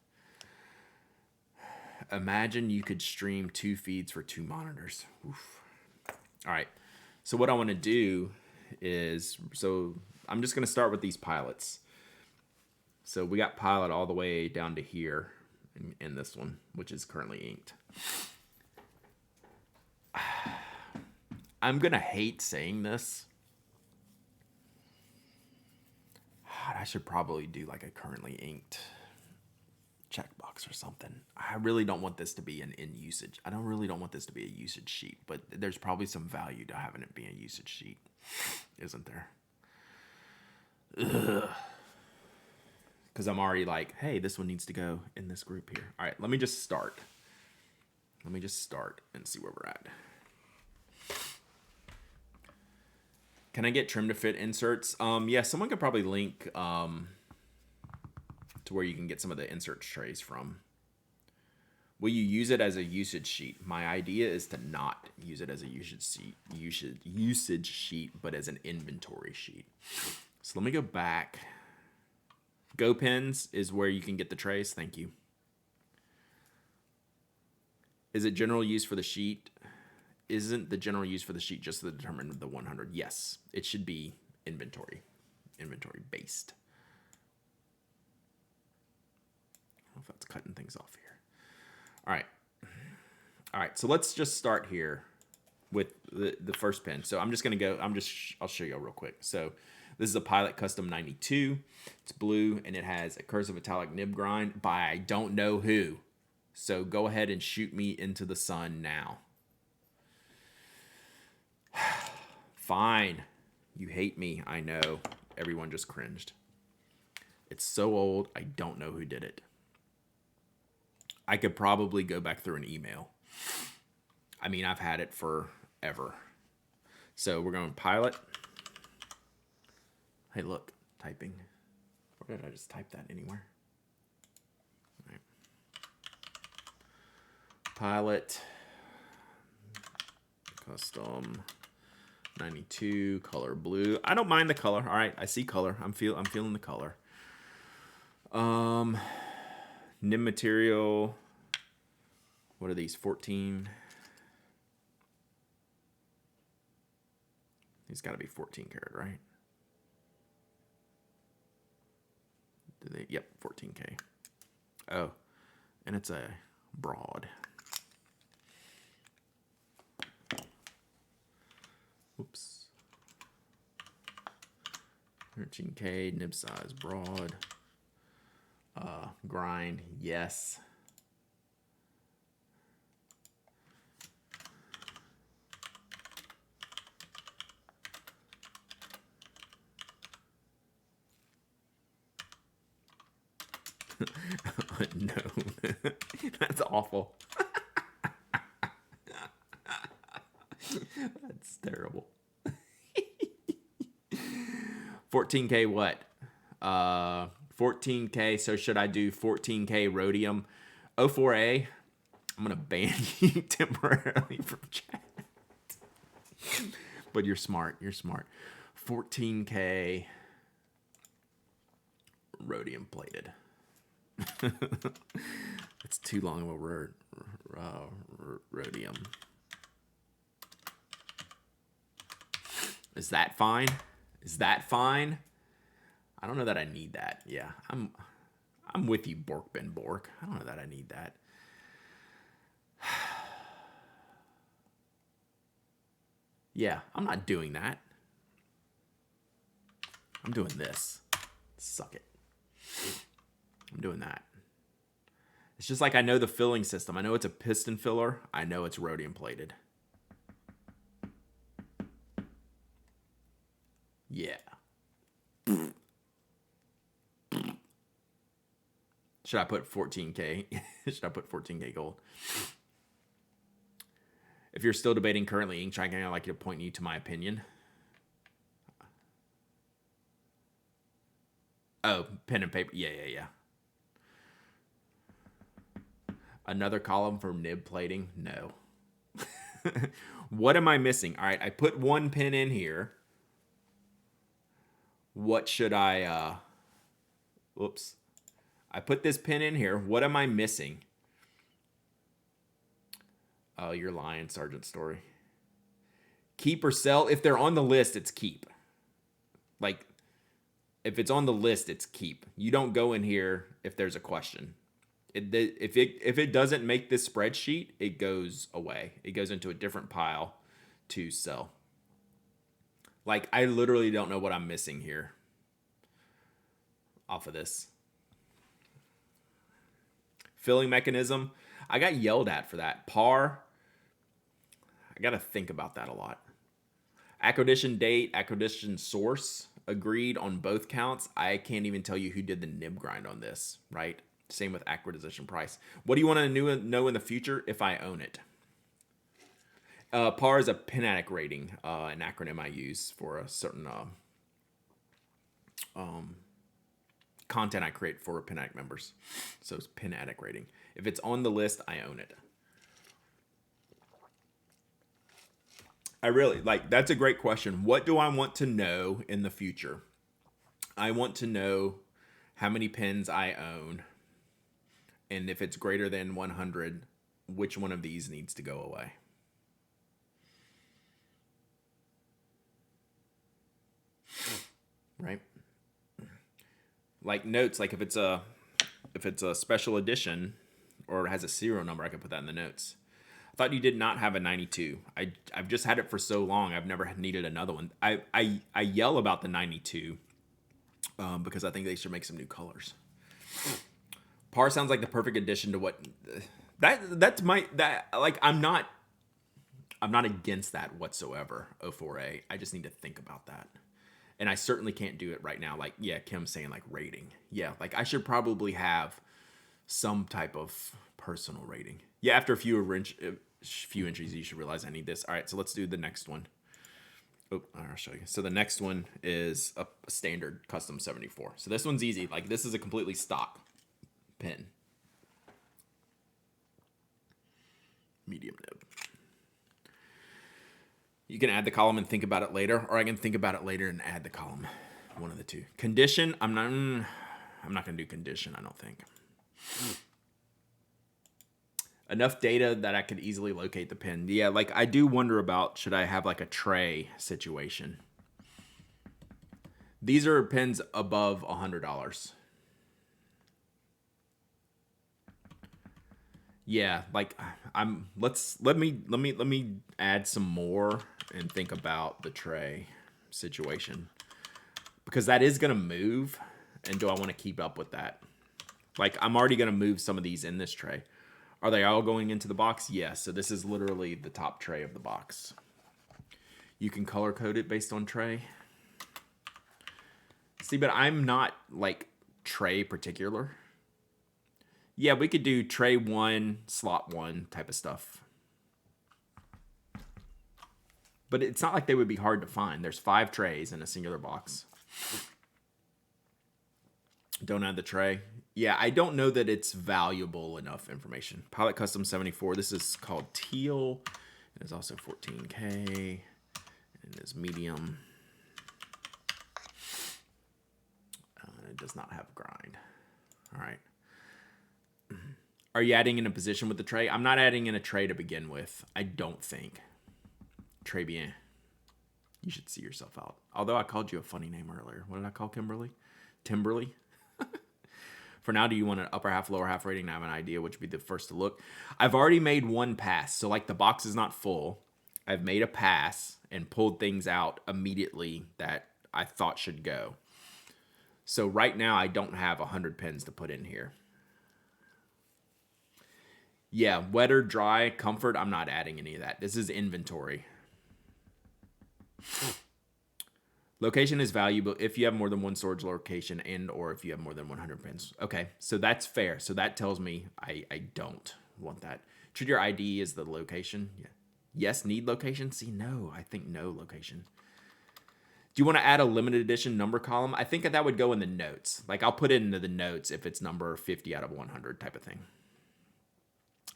Imagine you could stream 2 feeds for 2 monitors. Oof. All right. So what I want to do is, so I'm just going to start with these pilots. So we got pilot all the way down to here in this one, which is currently inked. I'm going to hate saying this. I should probably do like a currently inked checkbox or something. I really don't want this to be an in usage. I really don't want this to be a usage sheet, but there's probably some value to having it be a usage sheet, isn't there? Because I'm already like, hey, this one needs to go in this group here. All right, let me just start. Let me just start and see where we're at. Can I get trim to fit inserts? Yeah, someone could probably link to where you can get some of the insert trays from. Will you use it as a usage sheet? My idea is to not use it as a usage sheet, but as an inventory sheet. So let me go back. GoPens is where you can get the trays. Thank you. Is it general use for the sheet? Isn't the general use for the sheet just to determine the 100? Yes, it should be inventory based. I don't know if that's cutting things off here. All right. So let's just start here with the first pen. So I'm just gonna go. I'll show you real quick. So this is a Pilot Custom 92. It's blue and it has a cursive italic nib grind by I don't know who. So go ahead and shoot me into the sun now. Fine. You hate me. I know. Everyone just cringed. It's so old, I don't know who did it. I could probably go back through an email. I mean, I've had it forever. So we're going to pilot. Hey, look, typing. Where did I just type that anywhere? All right. Pilot. Custom 92 color blue. I don't mind the color. All right, I see color. I'm feeling the color. Nib material. What are these? 14. These got to be 14 karat, right? Do they? Yep, 14K. Oh, and it's a broad. Oops. 13K, nib size, broad. Grind, yes. No, that's awful. That's terrible. 14K what? 14K, so should I do 14K rhodium? O4A, I'm going to ban you temporarily from chat. But you're smart. You're smart. 14K rhodium plated. It's too long of a word. Rhodium. Is that fine? Is that fine? I don't know that I need that. Yeah, I'm with you, Bork Ben Bork. I don't know that I need that. Yeah, I'm not doing that. I'm doing this. Suck it. I'm doing that. It's just like I know the filling system. I know it's a piston filler. I know it's rhodium plated. Yeah. Should I put 14K? Should I put 14K gold? If you're still debating currently ink tracking, I'd like you to point you to my opinion. Oh, pen and paper. Yeah. Another column for nib plating? No. What am I missing? All right, I put one pin in here. What should I, whoops. I put this pin in here. What am I missing? Oh, you're lying, Sergeant Story. Keep or sell? If they're on the list, it's keep. Like, if it's on the list, it's keep. You don't go in here if there's a question. If it doesn't make this spreadsheet, it goes away. It goes into a different pile to sell. Like, I literally don't know what I'm missing here off of this. Filling mechanism. I got yelled at for that. Par. I got to think about that a lot. Acquisition date, acquisition source. Agreed on both counts. I can't even tell you who did the nib grind on this, right? Same with acquisition price. What do you want to know in the future if I own it? PAR is a Pen Addict rating, an acronym I use for a certain content I create for Pen Addict members. So it's Pen Addict rating. If it's on the list, I own it. I really, that's a great question. What do I want to know in the future? I want to know how many pens I own. And if it's greater than 100, which one of these needs to go away? Right? Like notes, like if it's a special edition or has a serial number, I can put that in the notes. I thought you did not have a 92. I've just had it for so long. I've never needed another one. I yell about the 92 because I think they should make some new colors. PAR sounds like the perfect addition to what I'm I'm not against that whatsoever, O4A. I just need to think about that. And I certainly can't do it right now. Like, yeah, Kim's saying like rating. Yeah, like I should probably have some type of personal rating. Yeah, after a few entries, you should realize I need this. All right, so let's do the next one. Oh, I'll show you. So the next one is a standard custom 74. So this one's easy. Like this is a completely stock pen. Medium nib. You can add the column and think about it later, or I can think about it later and add the column. One of the two. Condition, I'm not going to do condition, I don't think. Enough data that I could easily locate the pen. Yeah, like I do wonder about, should I have like a tray situation? These are pens above $100. Yeah, like let me add some more and think about the tray situation, because that is going to move, and do I want to keep up with that? Like I'm already going to move some of these in this tray. Are they all going into the box? Yes. So this is literally the top tray of the box. You can color code it based on tray. See, but I'm not like tray particular. Yeah, we could do tray 1, slot 1 type of stuff. But it's not like they would be hard to find. There's 5 trays in a singular box. Don't add the tray. Yeah, I don't know that it's valuable enough information. Pilot Custom 74. This is called Teal. It's also 14K. And it is medium. It does not have grind. All right. Are you adding in a position with the tray? I'm not adding in a tray to begin with. I don't think. Très bien. You should see yourself out. Although I called you a funny name earlier. What did I call Kimberly? Timberly? For now, do you want an upper half, lower half rating? I have an idea which would be the first to look. I've already made one pass. So like the box is not full. I've made a pass and pulled things out immediately that I thought should go. So right now I don't have 100 pens to put in here. Yeah, wet or dry, comfort, I'm not adding any of that. This is inventory. Location is valuable if you have more than one storage location and or if you have more than 100 pins. Okay, so that's fair. So that tells me I don't want that. Treat your ID as the location. Yeah. Yes, need location? See, no, I think no location. Do you want to add a limited edition number column? I think that would go in the notes. Like I'll put it into the notes if it's number 50 out of 100 type of thing.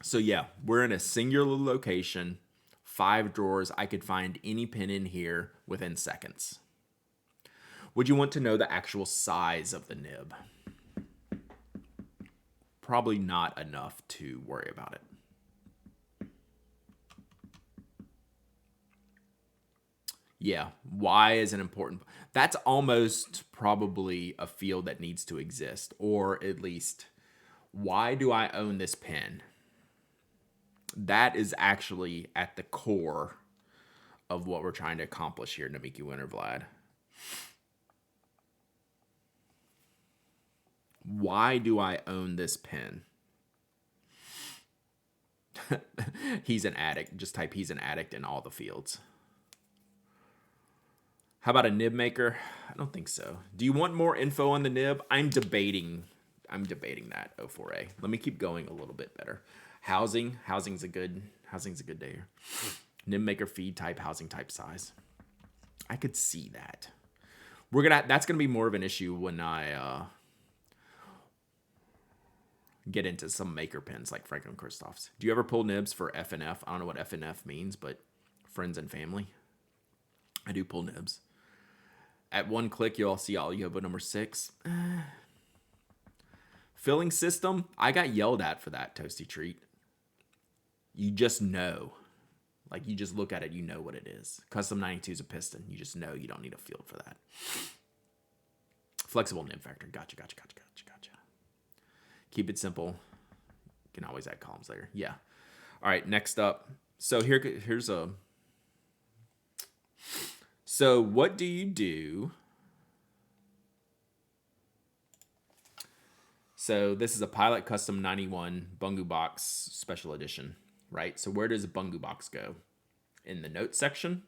So yeah, we're in a singular location, 5 drawers. I could find any pin in here within seconds. Would you want to know the actual size of the nib? Probably not enough to worry about it. Yeah, why is an important... That's almost probably a field that needs to exist, or at least, why do I own this pen? That is actually at the core of what we're trying to accomplish here, Namiki Winter Vlad. Why do I own this pen? He's an addict. Just type he's an addict in all the fields. How about a nib maker? I don't think so. Do you want more info on the nib? I'm debating that, O4A. Let me keep going a little bit better. Housing's a good day here. Nib maker feed type, housing type size. I could see that. That's gonna be more of an issue when I get into some maker pens like Franklin Christoph's. Do you ever pull nibs for FNF? I don't know what FNF means, but friends and family. I do pull nibs. At one click, you'll see all you have but number 6. Filling system, I got yelled at for that, Toasty Treat. You just know. Like, you just look at it, you know what it is. Custom 92 is a piston. You just know you don't need a field for that. Flexible nib factor. Gotcha. Keep it simple. You can always add columns later. Yeah. All right, next up. So here's a... So what do you do? So this is a Pilot Custom 91 Bungu Box Special Edition, right? So where does a Bungu Box go? in the notes section.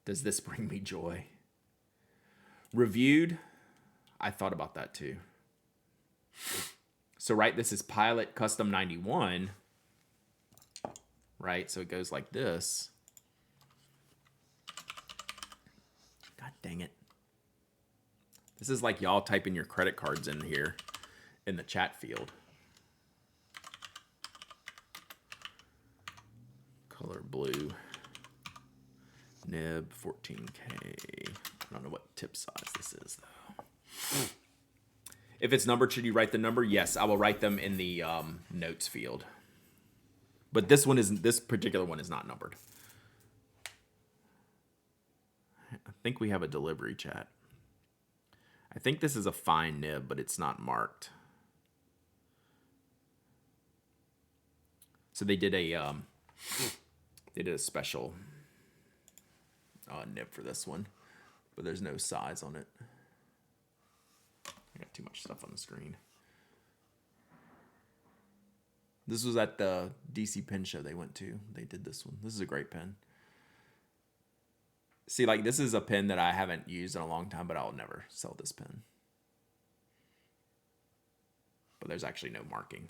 Does this bring me joy? Reviewed. I thought about that too. So, right, this is Pilot Custom 91. Right, so it goes like this. God dang it. This is like y'all typing your credit cards in here in the chat field. Color blue. Nib 14K. I don't know what tip size this is though. If it's numbered, should you write the number? Yes, I will write them in the notes field. But this particular one is not numbered. I think we have a delivery chat. I think this is a fine nib, but it's not marked. So they did a special nib for this one, but there's no size on it. I got too much stuff on the screen. This was at the DC pen show they went to. They did this one. This is a great pen. See, like, this is a pen that I haven't used in a long time, but I'll never sell this pen. But there's actually no marking.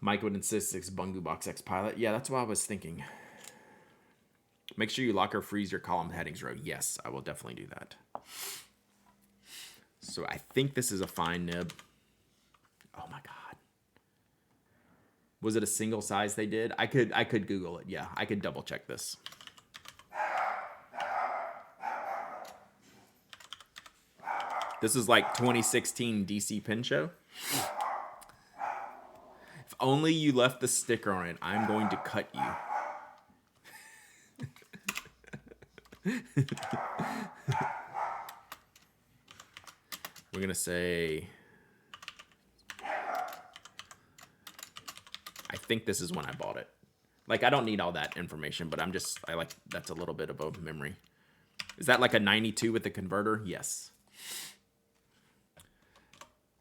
Mike would insist it's Bungu Box X Pilot. Yeah, that's what I was thinking. Make sure you lock or freeze your column headings row. Yes, I will definitely do that. So I think this is a fine nib. Oh my God. Was it a single size they did? I could Google it. Yeah, I could double check this. This is like 2016 DC Pen Show. If only you left the sticker on it, I'm going to cut you. We're going to say, I think this is when I bought it. Like, I don't need all that information, but I like, that's a little bit of a memory. Is that like a 92 with the converter? Yes.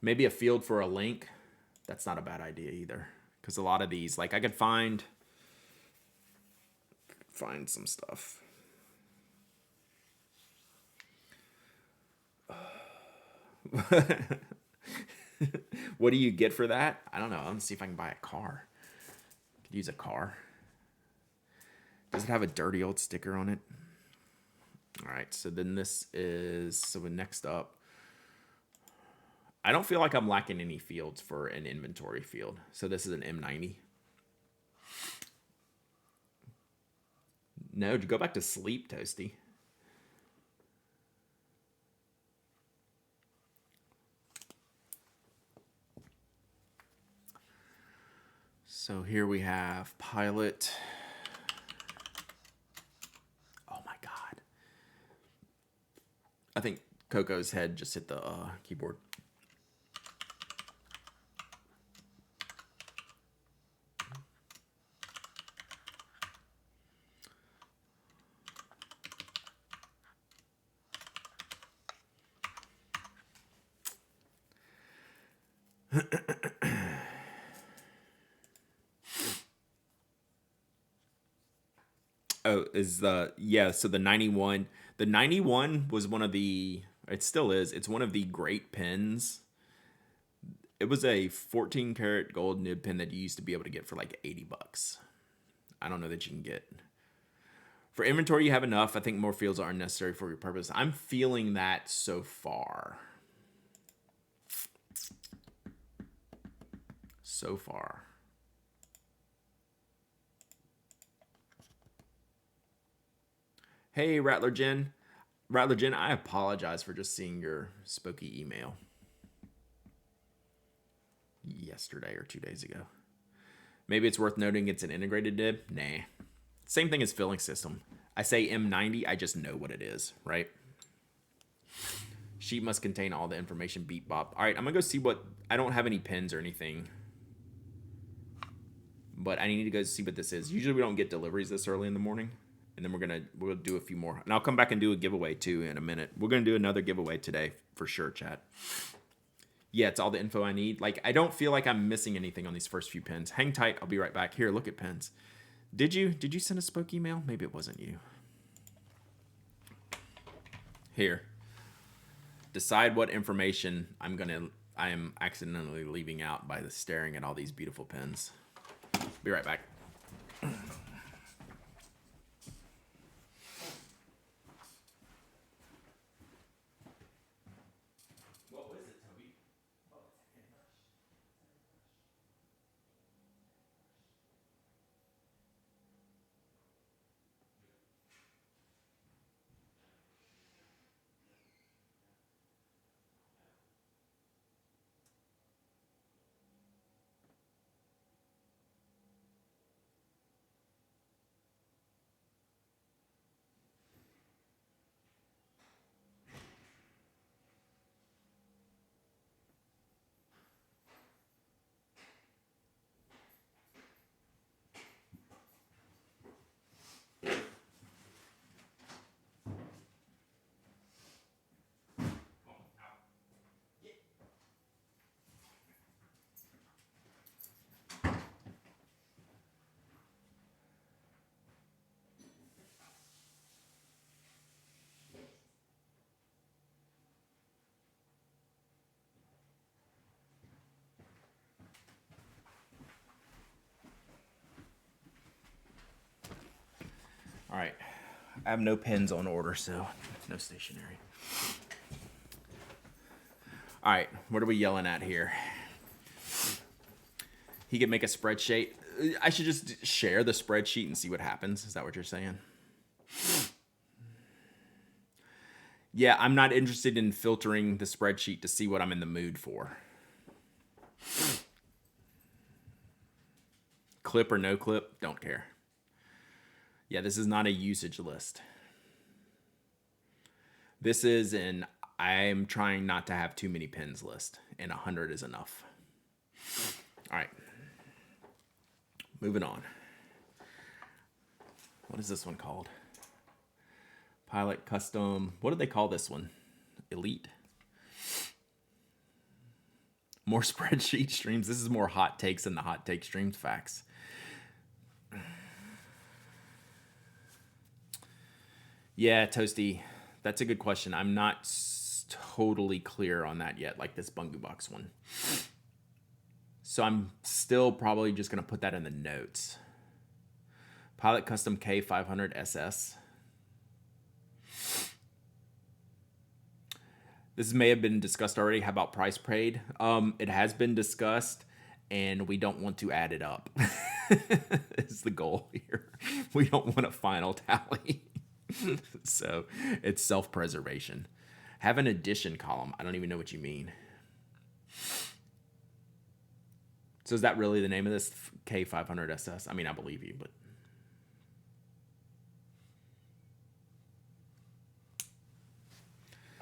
Maybe a field for a link. That's not a bad idea either. Because a lot of these, like, I could find some stuff. What do you get for that? I don't know. Let's see if I can buy a car. Could use a car. Does it have a dirty old sticker on it? All right. So then this is, so next up, I don't feel like I'm lacking any fields for an inventory field. So this is an M90. No, go back to sleep, Toasty. So here we have Pilot. Oh my God. I think Coco's head just hit the keyboard. Oh, so the 91. The 91 was one of the, it still is, it's one of the great pens. It was a 14 karat gold nib pen that you used to be able to get for like $80. I don't know that you can get. For inventory, you have enough. I think more fields are unnecessary for your purpose. I'm feeling that so far. So far. Hey, Rattler Jen. Rattler Jen, I apologize for just seeing your spooky email yesterday or 2 days ago. Maybe it's worth noting it's an integrated nib. Nah. Same thing as filling system. I say M90, I just know what it is, right? Sheet must contain all the information, beep bop. All right, I'm going to go see what, I don't have any pens or anything, but I need to go see what this is. Usually we don't get deliveries this early in the morning. And then we'll do a few more. And I'll come back and do a giveaway too in a minute. We're going to do another giveaway today for sure, chat. Yeah, it's all the info I need. Like, I don't feel like I'm missing anything on these first few pins. Hang tight. I'll be right back. Here, look at pins. Did you send a spoke email? Maybe it wasn't you. Here. Decide what information I am accidentally leaving out by the staring at all these beautiful pins. Be right back. What was it, Toby? All right. I have no pens on order, so no stationery. All right, what are we yelling at here? He could make a spreadsheet. I should just share the spreadsheet and see what happens. Is that what you're saying? Yeah, I'm not interested in filtering the spreadsheet to see what I'm in the mood for. Clip or no clip, don't care. Yeah, this is not a usage list. This is an I'm trying not to have too many pins list, and 100 is enough. All right. Moving on. What is this one called? Pilot Custom. What do they call this one? Elite? More spreadsheet streams. This is more hot takes than the hot take streams. Facts. Yeah, Toasty. That's a good question. I'm not totally clear on that yet, like this Bungu Box one. So I'm still probably just going to put that in the notes. Pilot Custom K500 SS. This may have been discussed already. How about price paid? It has been discussed, and we don't want to add it up. Is the goal here. We don't want a final tally. So it's self-preservation. Have an addition column. I don't even know what you mean. So is that really the name of this K500 SS? I mean, I believe you, but...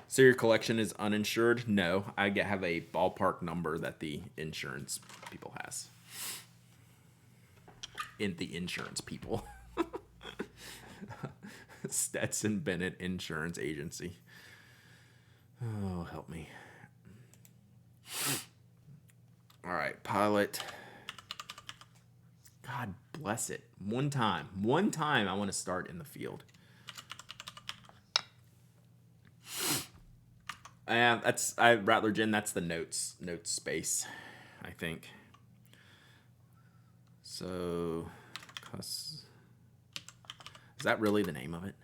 So your collection is uninsured? No, I have a ballpark number that the insurance people has. In the insurance people. Stetson Bennett Insurance Agency. Oh, help me. All right, pilot. God bless it. One time I want to start in the field. Rattler Gin, that's the notes space, I think. So, is that really the name of it?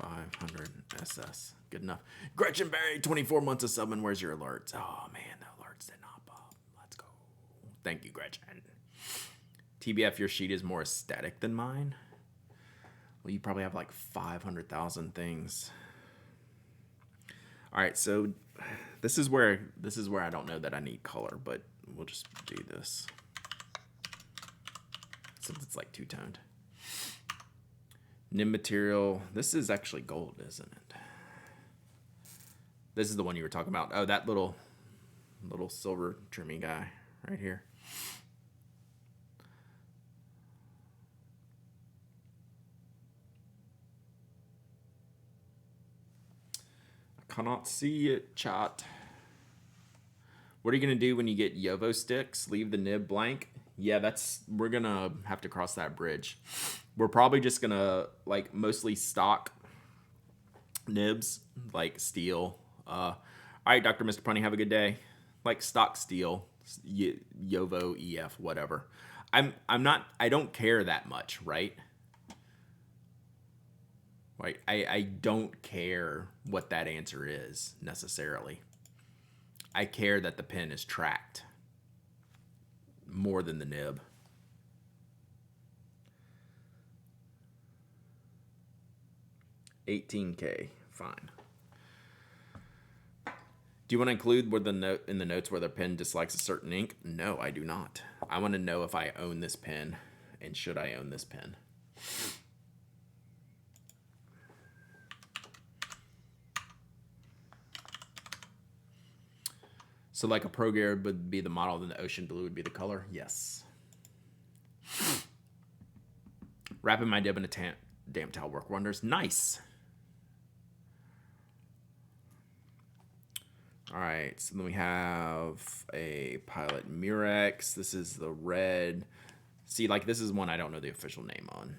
K500 SS. Good enough. Gretchen Berry, 24 months of subbing. Where's your alerts? Oh, man, the alerts did not pop. Let's go. Thank you, Gretchen. TBF, your sheet is more aesthetic than mine. Well, you probably have like 500,000 things. All right, so this is where I don't know that I need color, but we'll just do this since it's like two-toned. Nim material. This is actually gold, isn't it? This is the one you were talking about. Oh, that little silver trimmy guy right here. Cannot see it, chat. What are you going to do when you get Yovo sticks? Leave the nib blank? Yeah, we're going to have to cross that bridge. We're probably just going to, like, mostly stock nibs, like steel. All right, Dr. Mr. Punny, have a good day. Like stock steel, Yovo, EF, whatever. I don't care that much, right? Right. I don't care what that answer is necessarily. I care that the pen is tracked more than the nib. $18K, fine. Do you want to include where the note in the notes where the pen dislikes a certain ink? No, I do not. I want to know if I own this pen and should I own this pen. So like a Pro Gear would be the model, then the ocean blue would be the color? Yes. Wrapping my dib in a damp towel work wonders. Nice. All right, so then we have a Pilot Murex. This is the red. See, like this is one I don't know the official name on.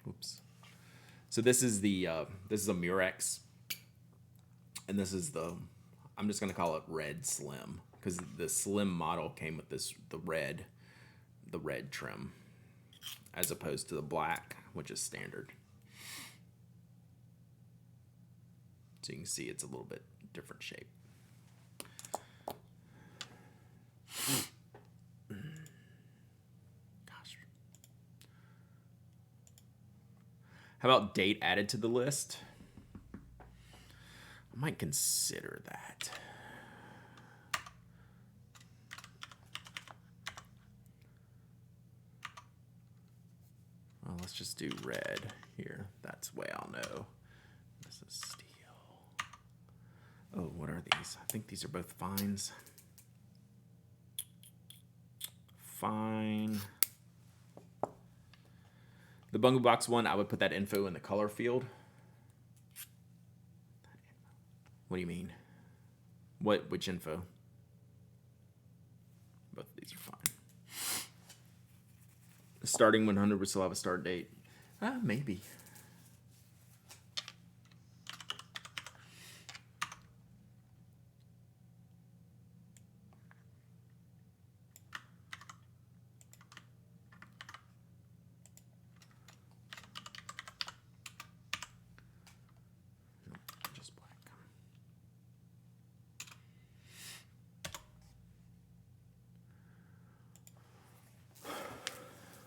Oops. So this is a Murex, and this is I'm just gonna call it Red Slim because the Slim model came with the red trim, as opposed to the black, which is standard. So you can see it's a little bit different shape. Gosh. How about date added to the list? I might consider that. Well, let's just do red here. That's the way I'll know. This is steel. Oh, what are these? I think these are both fines. Fine. The Bungu Box one, I would put that info in the color field. What do you mean? Which info? Both of these are fine. Starting 100 would still have a start date. Maybe.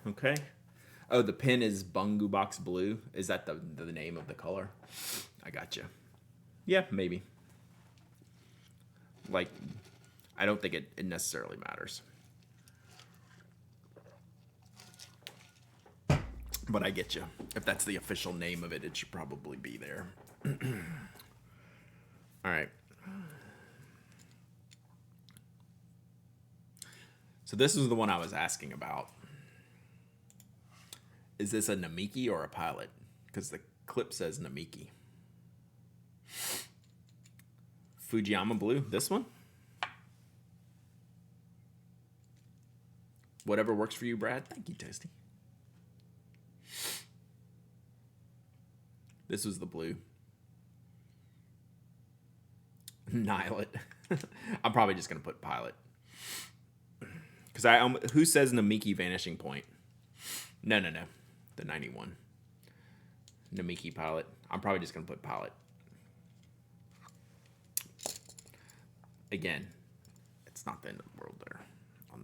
Okay. Oh, the pen is Bungu Box Blue. Is that the name of the color? I gotcha. Yeah, maybe. Like, I don't think it necessarily matters. But I get you. If that's the official name of it, it should probably be there. All right. So this is the one I was asking about. Is this a Namiki or a Pilot? Because the clip says Namiki. Fujiyama Blue, this one? Whatever works for you, Brad. Thank you, Toasty. This was the blue. Nilet. I'm probably just going to put Pilot. Because who says Namiki Vanishing Point? No. The 91. Namiki Pilot. I'm probably just going to put Pilot. Again, it's not the end of the world there on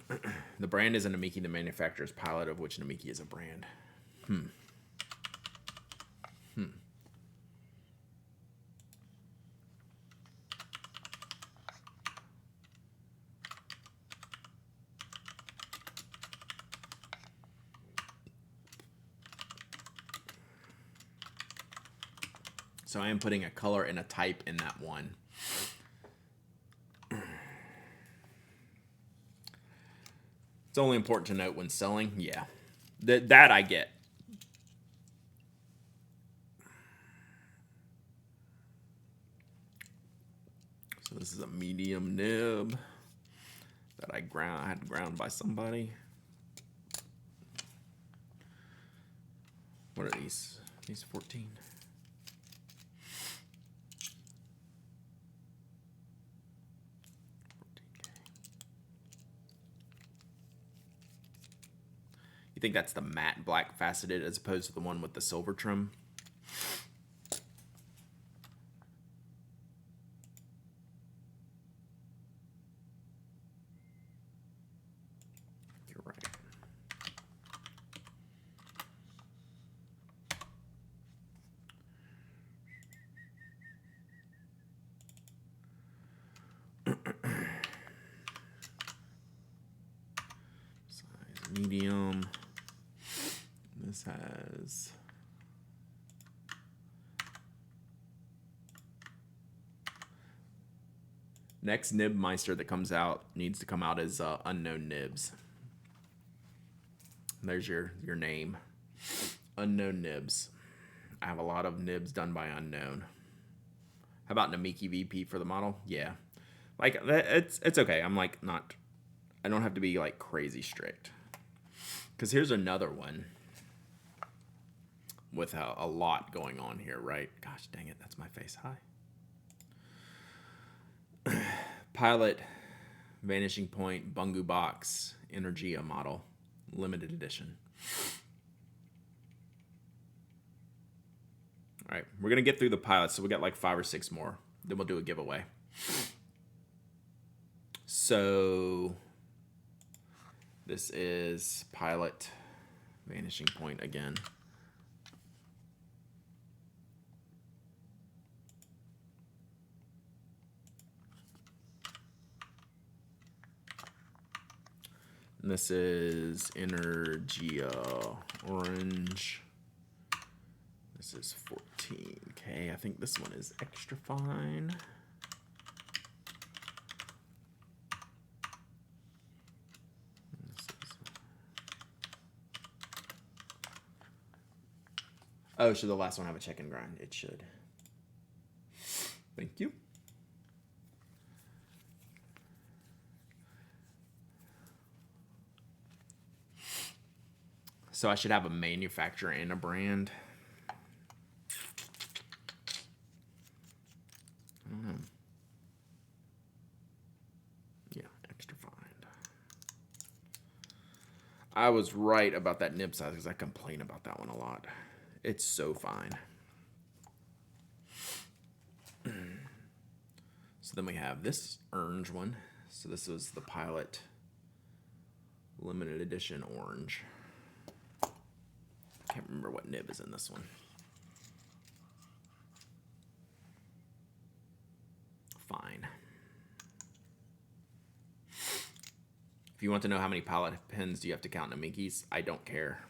that. The brand is a Namiki, the manufacturer's Pilot, of which Namiki is a brand. So I am putting a color and a type in that one. It's only important to note when selling. Yeah. That I get. So this is a medium nib that I had ground by somebody. What are these? These 14. You think that's the matte black faceted as opposed to the one with the silver trim? You're right. Size medium. This has next nib meister that comes out needs to come out as unknown nibs. There's your name. Unknown nibs. I have a lot of nibs done by unknown. How about Namiki VP for the model? Yeah. Like it's okay. I'm like not I don't have to be like crazy strict. Cuz here's another one with a lot going on here, right? Gosh, dang it. That's my face. Hi. Pilot Vanishing Point Bungu Box Energia model. Limited edition. All right, we're going to get through the pilots, so we got like 5 or 6 more. Then we'll do a giveaway. So this is Pilot Vanishing Point again. And this is Energia Orange. This is 14K. I think this one is extra fine. Oh, should the last one have a check and grind? It should. Thank you. So I should have a manufacturer and a brand. I don't know. Yeah, extra fine. I was right about that nib size because I complain about that one a lot. It's so fine. So then we have this orange one. So this was the Pilot limited edition orange. Can't remember what nib is in this one. Fine. If you want to know how many Pilot pins do you have to count in Namikis, I don't care.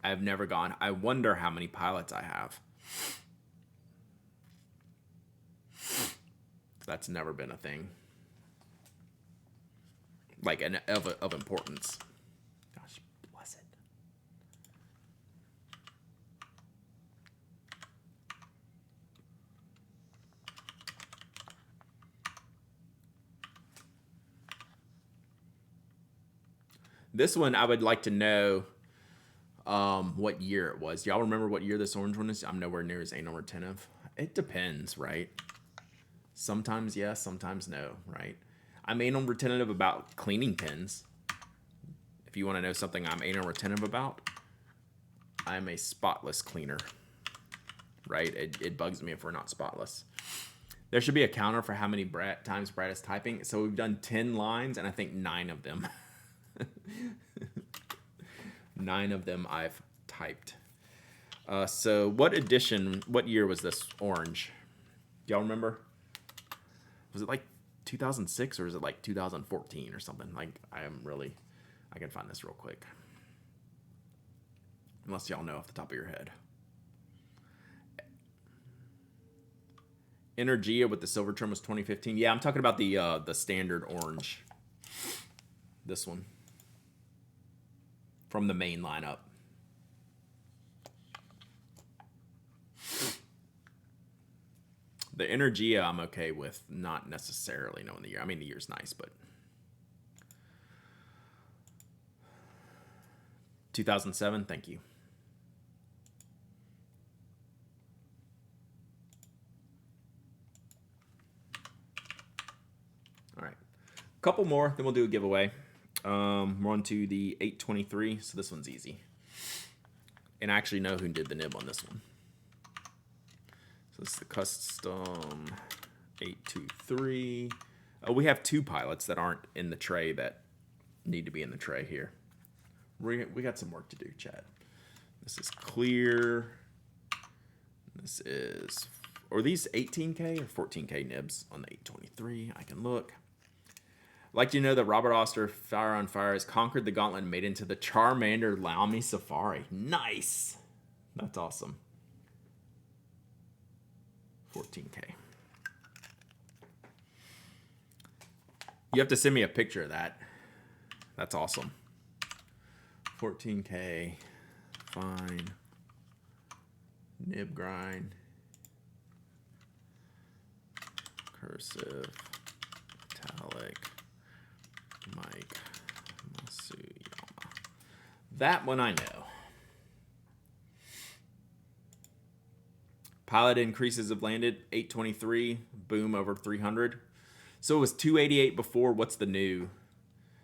I've never gone. I wonder how many Pilots I have. That's never been a thing. Like of importance. Gosh, bless it. This one, I would like to know what year it was. Y'all remember what year this orange one is? I'm nowhere near as anal retentive. It depends, right? Sometimes yes, sometimes no, right? I'm anal retentive about cleaning pins. If you want to know something I'm anal retentive about, I'm a spotless cleaner, right? It bugs me if we're not spotless. There should be a counter for how many times Brad is typing. So we've done 10 lines, and I think 9 of them. 9 of them I've typed. So what edition, what year was this orange? Do y'all remember? Was it like 2006 or is it like 2014 or something? Like, I can find this real quick. Unless y'all know off the top of your head. Energia with the silver trim was 2015. Yeah, I'm talking about the standard orange. This one. From the main lineup. The Energia I'm okay with, not necessarily knowing the year. I mean, the year's nice, but 2007, thank you. All right, couple more, then we'll do a giveaway. We're on to the 823, so this one's easy. And I actually know who did the nib on this one. So this is the custom 823. Oh, we have two pilots that aren't in the tray that need to be in the tray here. We got some work to do, Chad. This is clear. This is, are these 18K or 14K nibs on the 823? I can look. Like you know that Robert Oster, Fire on Fire, has conquered the gauntlet and made into the Charmander Lamy Safari. Nice. That's awesome. 14K. You have to send me a picture of that. That's awesome. 14K. Fine. Nib grind. Cursive. Metallic. Mike Masuyama. That one I know. Pilot increases have landed. 823. Boom over 300. So it was 288 before. What's the new?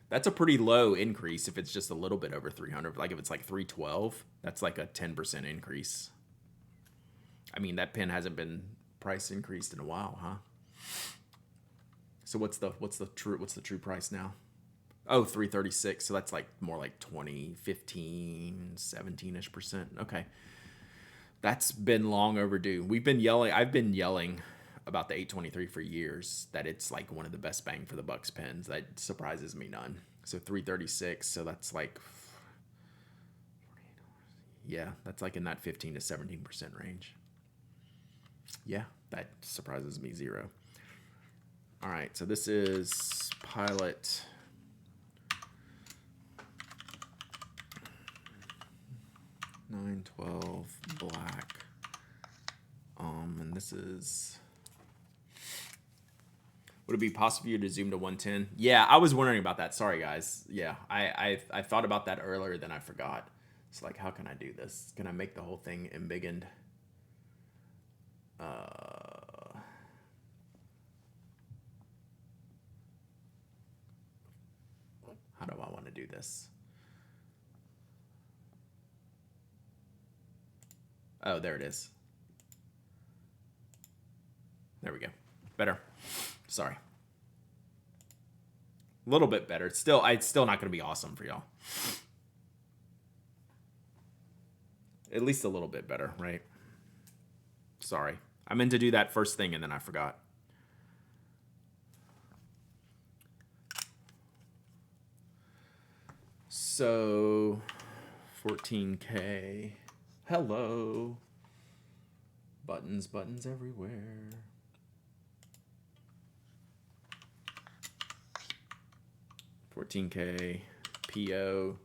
That's a pretty low increase if it's just a little bit over 300. Like if it's like 312, that's like a 10% increase. I mean, that pen hasn't been price increased in a while, huh? So what's the true price now? Oh, 336. So that's like more like 20, 15, 17-ish percent. Okay. That's been long overdue. I've been yelling about the 823 for years that it's like one of the best bang for the bucks pens. That surprises me none. So 336. So that's like, yeah, that's like in that 15 to 17% range. Yeah, that surprises me zero. All right. So this is Pilot 912 black. And this is, would it be possible for you to zoom to 110? Yeah, I was wondering about that. Sorry, guys. Yeah, I thought about that earlier, then I forgot. It's like, how can I do this? Can I make the whole thing embiggened? How do I want to do this? Oh, there it is. There we go. Better. Sorry. A little bit better. It's still not going to be awesome for y'all. At least a little bit better, right? Sorry. I meant to do that first thing and then I forgot. So 14K. Hello. Buttons everywhere. $14K PO.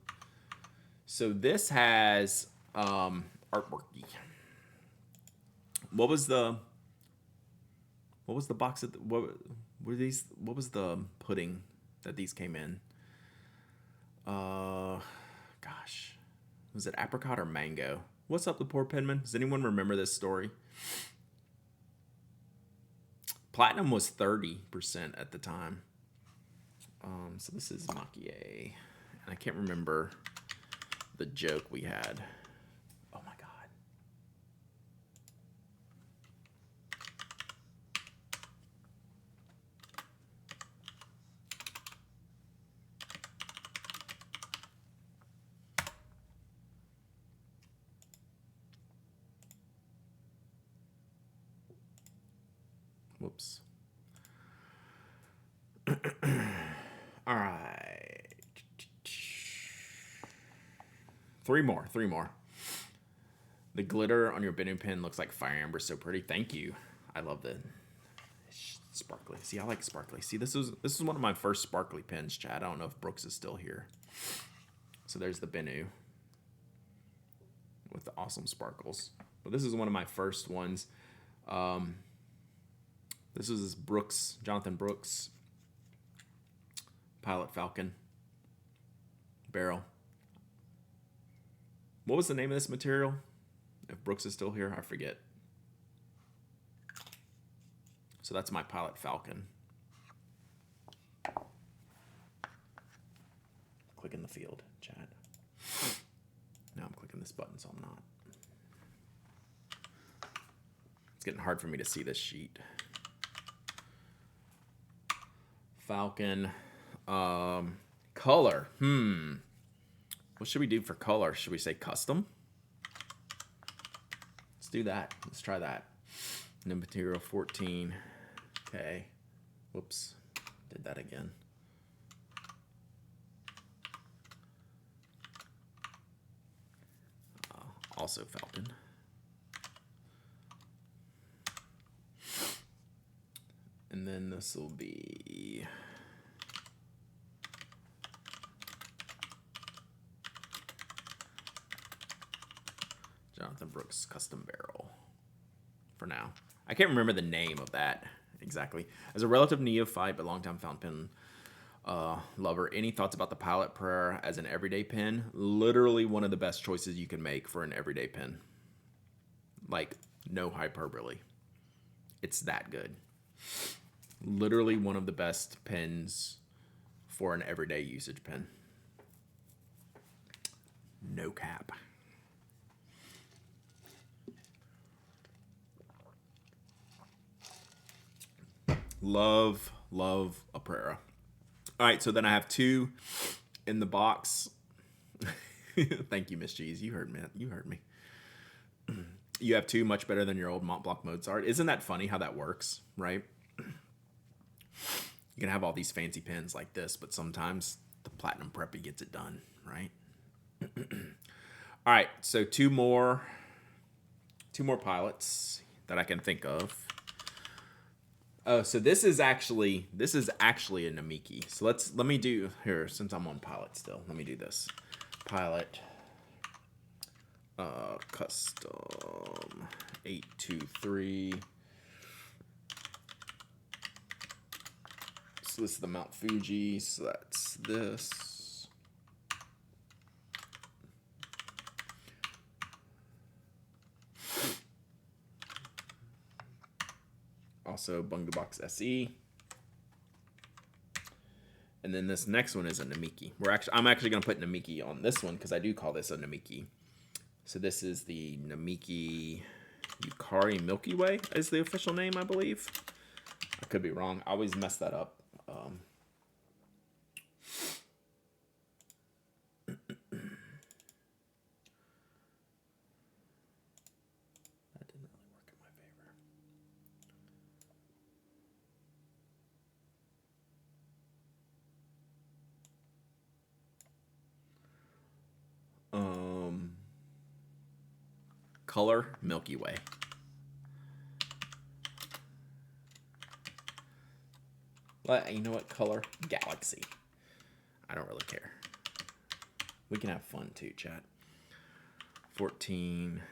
So this has artworky. What was the box of what were these? What was the pudding that these came in? Gosh, was it apricot or mango? What's up, the poor penman? Does anyone remember this story? Platinum was 30% at the time. So this is Makie, and I can't remember the joke we had. Oh my god. Whoops. All right. Three more. The glitter on your Benu pen looks like fire amber. So pretty. Thank you. I love the sparkly. See, I like sparkly. See, this is one of my first sparkly pens, Chad. I don't know if Brooks is still here. So there's the Benu with the awesome sparkles. But this is one of my first ones. This was Jonathan Brooks, Pilot Falcon barrel. What was the name of this material? If Brooks is still here, I forget. So that's my Pilot Falcon. Click in the field, chat. Now I'm clicking this button, so I'm not. It's getting hard for me to see this sheet. Falcon. Color. What should we do for color? Should we say custom? Let's do that. Let's try that. New material 14. Okay. Whoops. Did that again. Also Falcon. And then this will be Jonathan Brooks custom barrel for now. I can't remember the name of that exactly. As a relative neophyte but longtime fountain pen lover, any thoughts about the Pilot Prayer as an everyday pen? Literally one of the best choices you can make for an everyday pen. Like, no hyperbole. It's that good. Literally one of the best pens for an everyday usage pen. No cap. Love a Prera. All right, so then I have 2 in the box. Thank you, Miss Cheese. You heard me. You have 2 much better than your old Mont Blanc Mozart. Isn't that funny how that works, right? You can have all these fancy pens like this, but sometimes the Platinum Preppy gets it done, right? All right, so 2 more pilots that I can think of. Oh, so this is actually a Namiki. So let me do here, since I'm on Pilot still. Let me do this. Pilot custom 823. So this is the Mount Fuji. So that's this. Also Bunga Box SE. And then this next one is a Namiki. I'm actually going to put Namiki on this one because I do call this a Namiki. So this is the Namiki Yukari Milky Way is the official name, I believe. I could be wrong. I always mess that up. That didn't really work in my favor. Color Milky Way. But you know what? Color Galaxy. I don't really care. We can have fun too, chat. 14.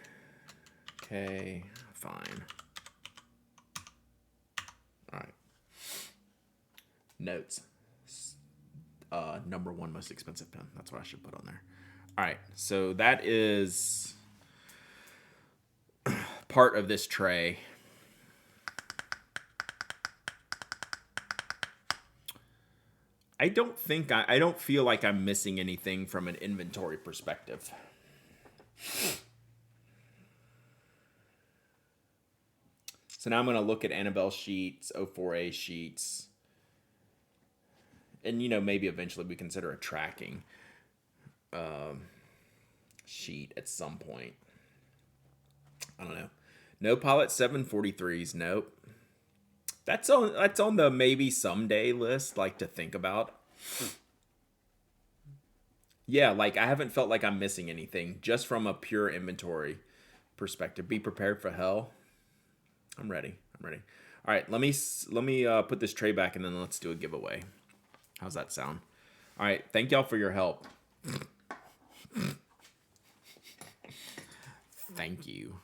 Okay, fine. All right. Notes. Number 1 most expensive pen. That's what I should put on there. All right, so that is part of this tray. I don't feel like I'm missing anything from an inventory perspective. So now I'm going to look at Annabelle sheets, O4A sheets, and maybe eventually we consider a tracking sheet at some point. I don't know. No Pilot 743s. Nope. That's on the maybe someday list, like to think about. Yeah, like I haven't felt like I'm missing anything just from a pure inventory perspective. Be prepared for hell. I'm ready. All right, let me put this tray back and then let's do a giveaway. How's that sound? All right, thank y'all for your help. Thank you.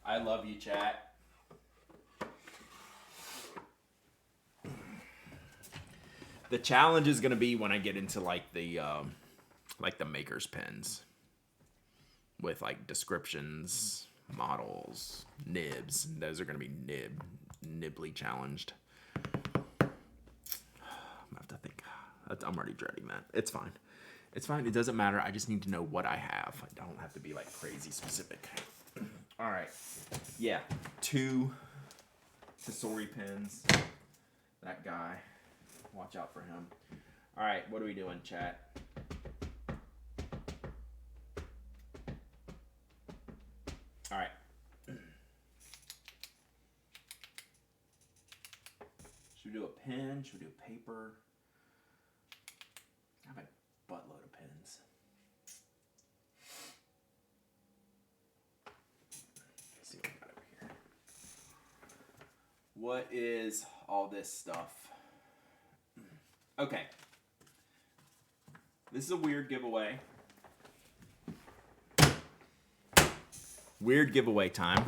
I love you, chat. The challenge is gonna be when I get into like the maker's pens with like descriptions, models, nibs. Those are gonna be nibbly challenged. I'm gonna have to think. I'm already dreading that. It's fine. It's fine. It doesn't matter. I just need to know what I have. I don't have to be like crazy specific. All right. Yeah. 2 Tesori pens. That guy. Watch out for him. All right. What are we doing, chat? All right. Should we do a pen? Should we do paper? I have a buttload of pens. Let's see what we got over here. What is all this stuff? Okay. This is a weird giveaway. Weird giveaway time.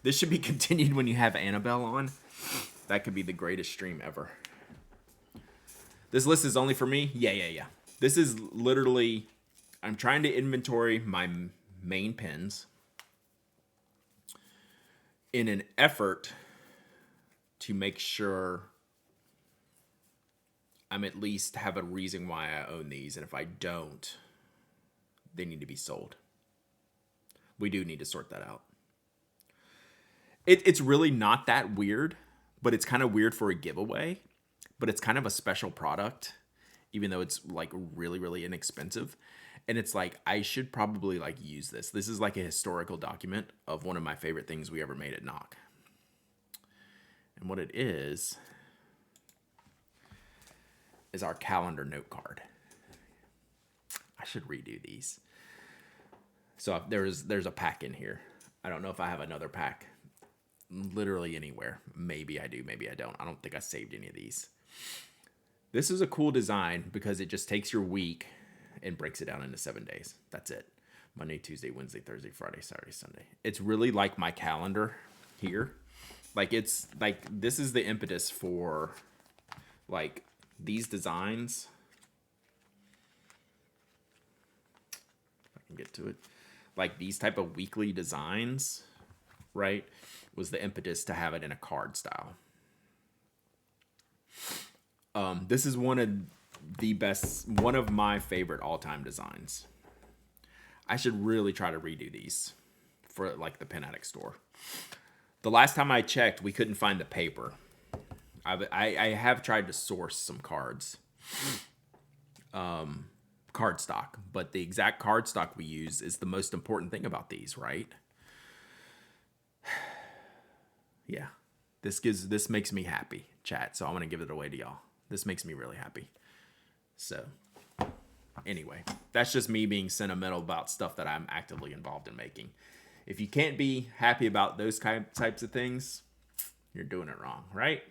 This should be continued when you have Annabelle on. That could be the greatest stream ever. This list is only for me? Yeah. This is literally, I'm trying to inventory my main pens in an effort to make sure I'm at least have a reason why I own these. And if I don't, they need to be sold. We do need to sort that out. It's really not that weird, but it's kind of weird for a giveaway. But it's kind of a special product, even though it's like really, really inexpensive. And it's like, I should probably like use this. This is like a historical document of one of my favorite things we ever made at Knock. And what it is our calendar note card. I should redo these. So there's a pack in here. I don't know if I have another pack literally anywhere. Maybe I do, maybe I don't. I don't think I saved any of these. This is a cool design because it just takes your week and breaks it down into 7 days. That's it. Monday, Tuesday, Wednesday, Thursday, Friday, Saturday, Sunday. It's really like my calendar here. Like it's like, this is the impetus for like these designs. If I can get to it. Like these type of weekly designs, right? Was the impetus to have it in a card style. This is one of my favorite all-time designs. I should really try to redo these for like the Pen Addict store. The last time I checked, we couldn't find the paper. I have tried to source some cards, card stock, but the exact card stock we use is the most important thing about these, right? Yeah, this makes me happy, chat. So I'm gonna give it away to y'all. This makes me really happy. So anyway, that's just me being sentimental about stuff that I'm actively involved in making. If you can't be happy about those types of things, you're doing it wrong, right?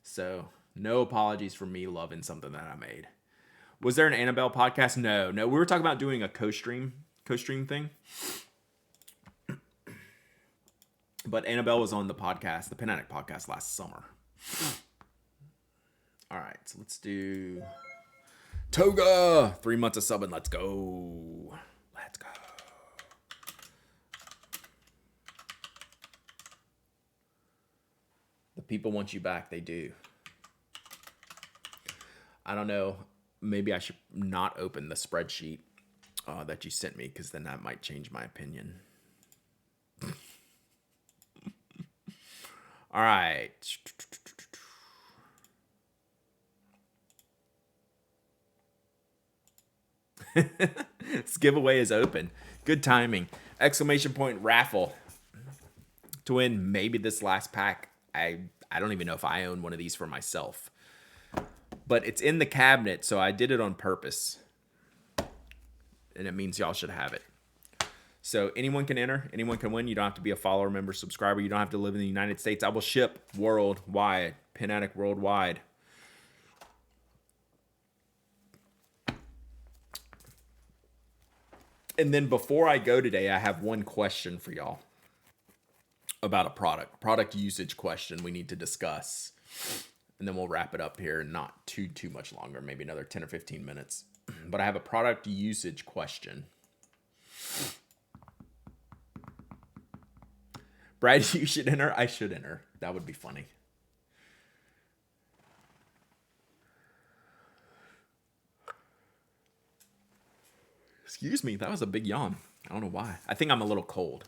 So no apologies for me loving something that I made. Was there an Annabelle podcast? No. We were talking about doing a co-stream thing. But Annabelle was on the podcast, the Pen Addict podcast last summer. All right, so let's do Toga. 3 months of subbing. Let's go. Let's go. The people want you back. They do. I don't know. Maybe I should not open the spreadsheet that you sent me, because then that might change my opinion. All right. This giveaway is open. Good timing. Exclamation point raffle to win maybe this last pack. I don't even know if I own one of these for myself. But it's in the cabinet, so I did it on purpose. And it means y'all should have it. So anyone can enter. Anyone can win. You don't have to be a follower, member, subscriber. You don't have to live in the United States. I will ship worldwide. Pen Addict worldwide. And then before I go today, I have one question for y'all. about a product usage question we need to discuss. And then we'll wrap it up here, not too much longer, maybe another 10 or 15 minutes. But I have a product usage question. Brad, you should enter. I should enter. That would be funny. Excuse me, that was a big yawn. I don't know why. I think I'm a little cold.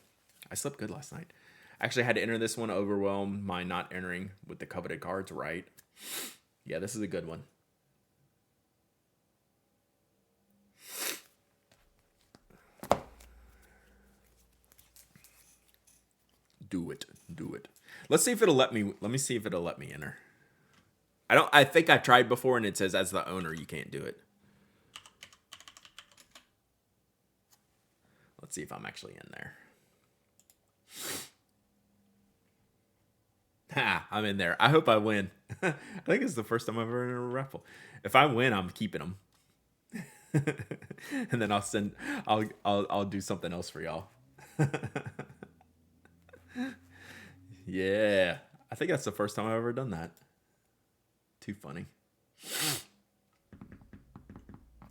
I slept good last night. I actually had to enter this one, overwhelmed by not entering with the coveted cards right. Yeah, this is a good one. Do it. Let's see if it'll let me. Let me see if it'll let me enter. I think I tried before and it says as the owner you can't do it. Let's see if I'm actually in there. Ha, I'm in there. I hope I win. I think it's the first time I've ever entered a raffle. If I win, I'm keeping them. And then I'll do something else for y'all. Yeah. I think that's the first time I've ever done that. Too funny.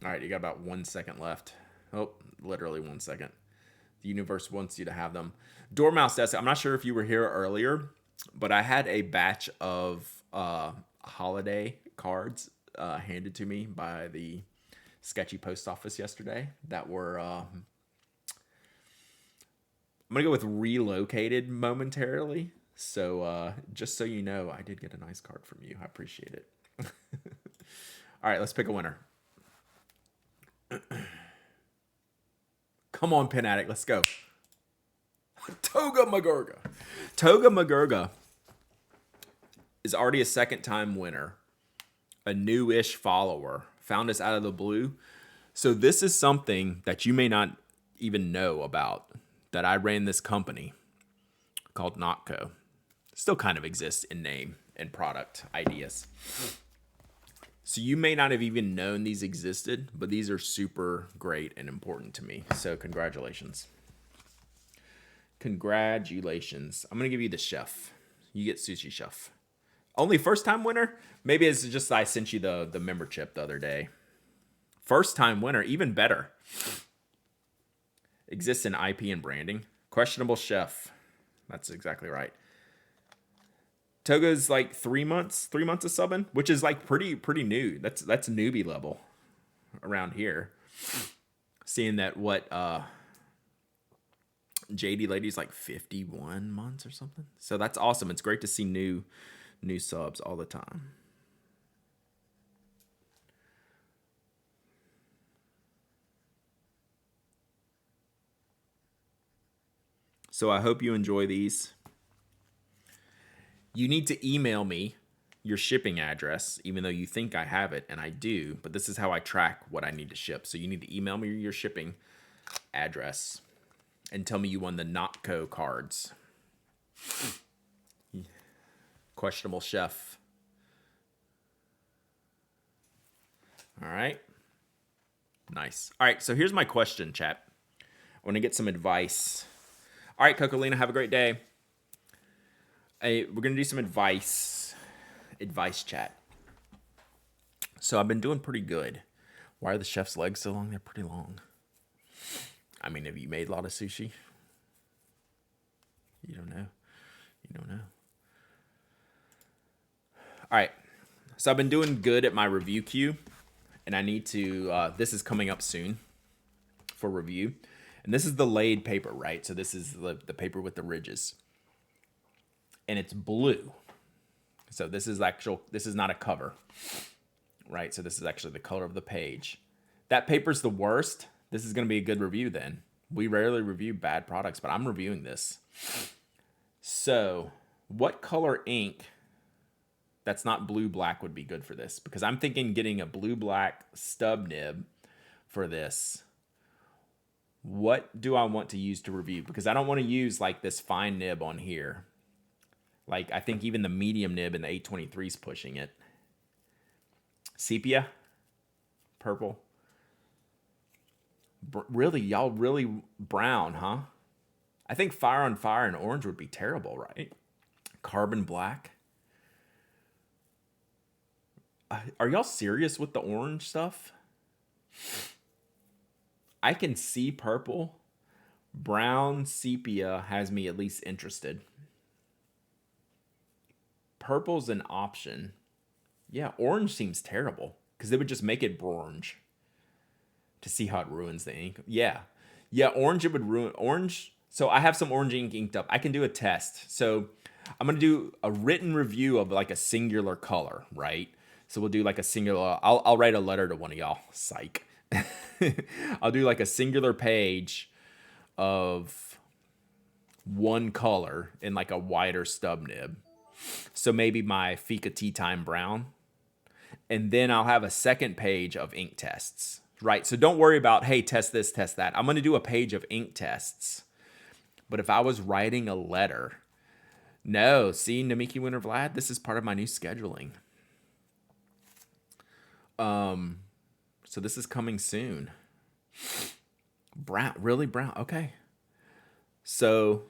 All right, you got about 1 second left. Oh, literally 1 second. The universe wants you to have them. Dormouse desk. I'm not sure if you were here earlier, but I had a batch of holiday cards handed to me by the sketchy post office yesterday that were, I'm going to go with relocated momentarily. So just so you know, I did get a nice card from you. I appreciate it. All right, let's pick a winner. Come on, Pen Addict, let's go. Toga Magurga. Toga Magurga is already a second-time winner, a new-ish follower, found us out of the blue. So this is something that you may not even know about, that I ran this company called Notco. Still kind of exists in name and product ideas. So you may not have even known these existed, but these are super great and important to me. So congratulations. Congratulations. I'm going to give you the chef. You get sushi chef. Only first time winner? Maybe it's just I sent you the membership the other day. First time winner, even better. Exists in IP and branding. Questionable chef. That's exactly right. Toga's like 3 months of subbing, which is like pretty new. That's newbie level around here. Seeing that what JD Lady's like 51 months or something. So that's awesome. It's great to see new subs all the time. So I hope you enjoy these. You need to email me your shipping address, even though you think I have it, and I do, but this is how I track what I need to ship. So you need to email me your shipping address and tell me you won the Notco cards. Questionable chef. All right. Nice. All right, so here's my question, chat. I want to get some advice. All right, Cocolina, have a great day. Hey, we're going to do some advice chat. So I've been doing pretty good. Why are the chef's legs so long? They're pretty long. I mean, have you made a lot of sushi? You don't know. All right. So I've been doing good at my review queue, and I need to, this is coming up soon for review. And this is the laid paper, right? So this is the paper with the ridges. And it's blue. So this is not a cover, right? So this is actually the color of the page. That paper's the worst. This is going to be a good review then. We rarely review bad products, but I'm reviewing this. So what color ink that's not blue-black would be good for this? Because I'm thinking getting a blue-black stub nib for this. What do I want to use to review? Because I don't want to use like this fine nib on here. Like, I think even the medium nib in the 823 is pushing it. Sepia? Purple? Really? Y'all really brown, huh? I think fire on fire and orange would be terrible, right? Carbon black. Are y'all serious with the orange stuff? I can see purple. Brown sepia has me at least interested. Purple's an option. Yeah, orange seems terrible because they would just make it orange to see how it ruins the ink. Yeah. Yeah, orange, it would ruin orange. So I have some orange ink inked up. I can do a test. So I'm going to do a written review of like a singular color, right? So we'll do like a singular, I'll write a letter to one of y'all. Psych. I'll do like a singular page of one color in like a wider stub nib. So maybe my Fika Tea Time Brown. And then I'll have a second page of ink tests, right? So don't worry about, hey, test this, test that. I'm going to do a page of ink tests. But if I was writing a letter, no, see, Namiki Winter Vlad, this is part of my new scheduling. So this is coming soon. Brown, really brown. Okay. So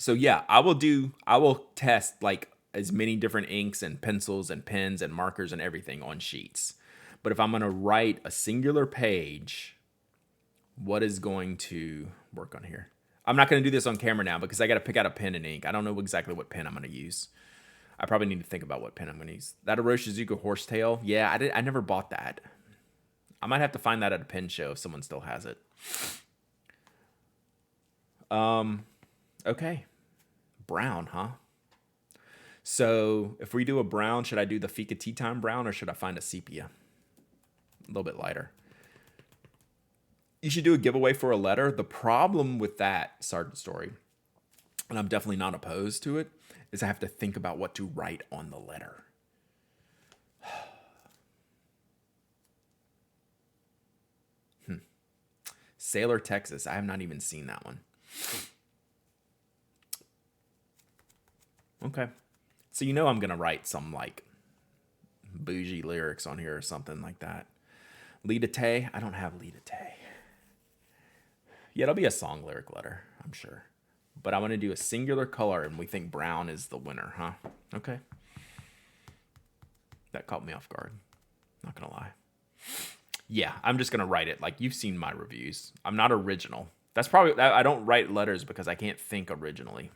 yeah, I will test like as many different inks and pencils and pens and markers and everything on sheets. But if I'm going to write a singular page, what is going to work on here? I'm not going to do this on camera now because I got to pick out a pen and ink. I don't know exactly what pen I'm going to use. I probably need to think about what pen I'm going to use. That Orochizuka Horsetail. Yeah, I never bought that. I might have to find that at a pen show if someone still has it. Okay. Brown, huh? So if we do a brown, should I do the Fika Tea Time brown or should I find a sepia? A little bit lighter. You should do a giveaway for a letter. The problem with that, Sergeant Story, and I'm definitely not opposed to it, is I have to think about what to write on the letter. Sailor, Texas. I have not even seen that one. Okay. So you know I'm going to write some like bougie lyrics on here or something like that. Lita Tay. I don't have Lita Tay. Yeah, it'll be a song lyric letter, I'm sure. But I want to do a singular color and we think brown is the winner, huh? Okay. That caught me off guard. Not going to lie. Yeah, I'm just going to write it like you've seen my reviews. I'm not original. That's probably, I don't write letters because I can't think originally.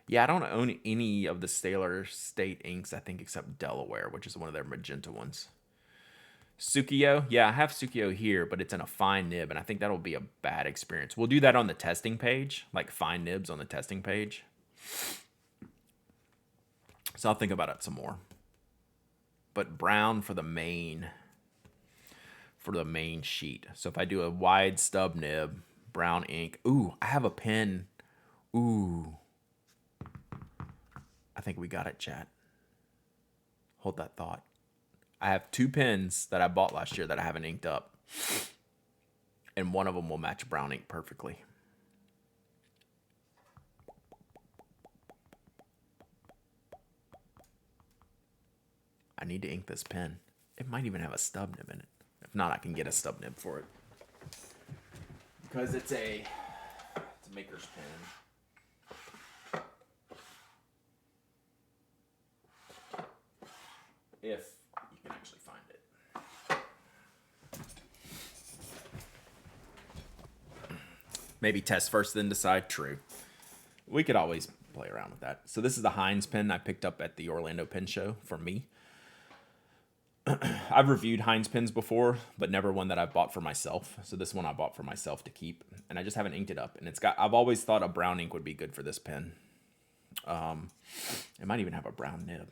Yeah, I don't own any of the Sailor State inks, I think, except Delaware, which is one of their magenta ones. Sukiyo. Yeah, I have Sukiyo here, but it's in a fine nib, and I think that'll be a bad experience. We'll do that on the testing page, like fine nibs on the testing page. So I'll think about it some more. But brown for the main sheet. So if I do a wide stub nib, brown ink. Ooh, I have a pen. Ooh. I think we got it, chat. Hold that thought. I have 2 pens that I bought last year that I haven't inked up. And one of them will match brown ink perfectly. I need to ink this pen. It might even have a stub nib in it. If not, I can get a stub nib for it. Because it's a maker's pen. If you can actually find it. Maybe test first, then decide. True. We could always play around with that. So this is the Heinz pen I picked up at the Orlando Pen Show for me. I've reviewed Heinz pens before, but never one that I've bought for myself. So this one I bought for myself to keep, and I just haven't inked it up. And I've always thought a brown ink would be good for this pen. It might even have a brown nib.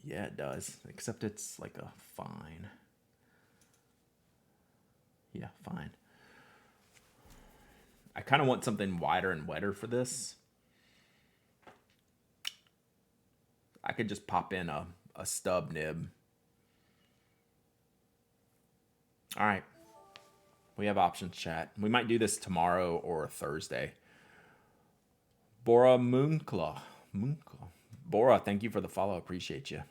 Yeah, it does. Except it's like a fine. Yeah, fine. I kind of want something wider and wetter for this. I could just pop in a stub nib. All right. We have options, chat. We might do this tomorrow or Thursday. Bora Moonclaw. Bora, thank you for the follow. Appreciate you.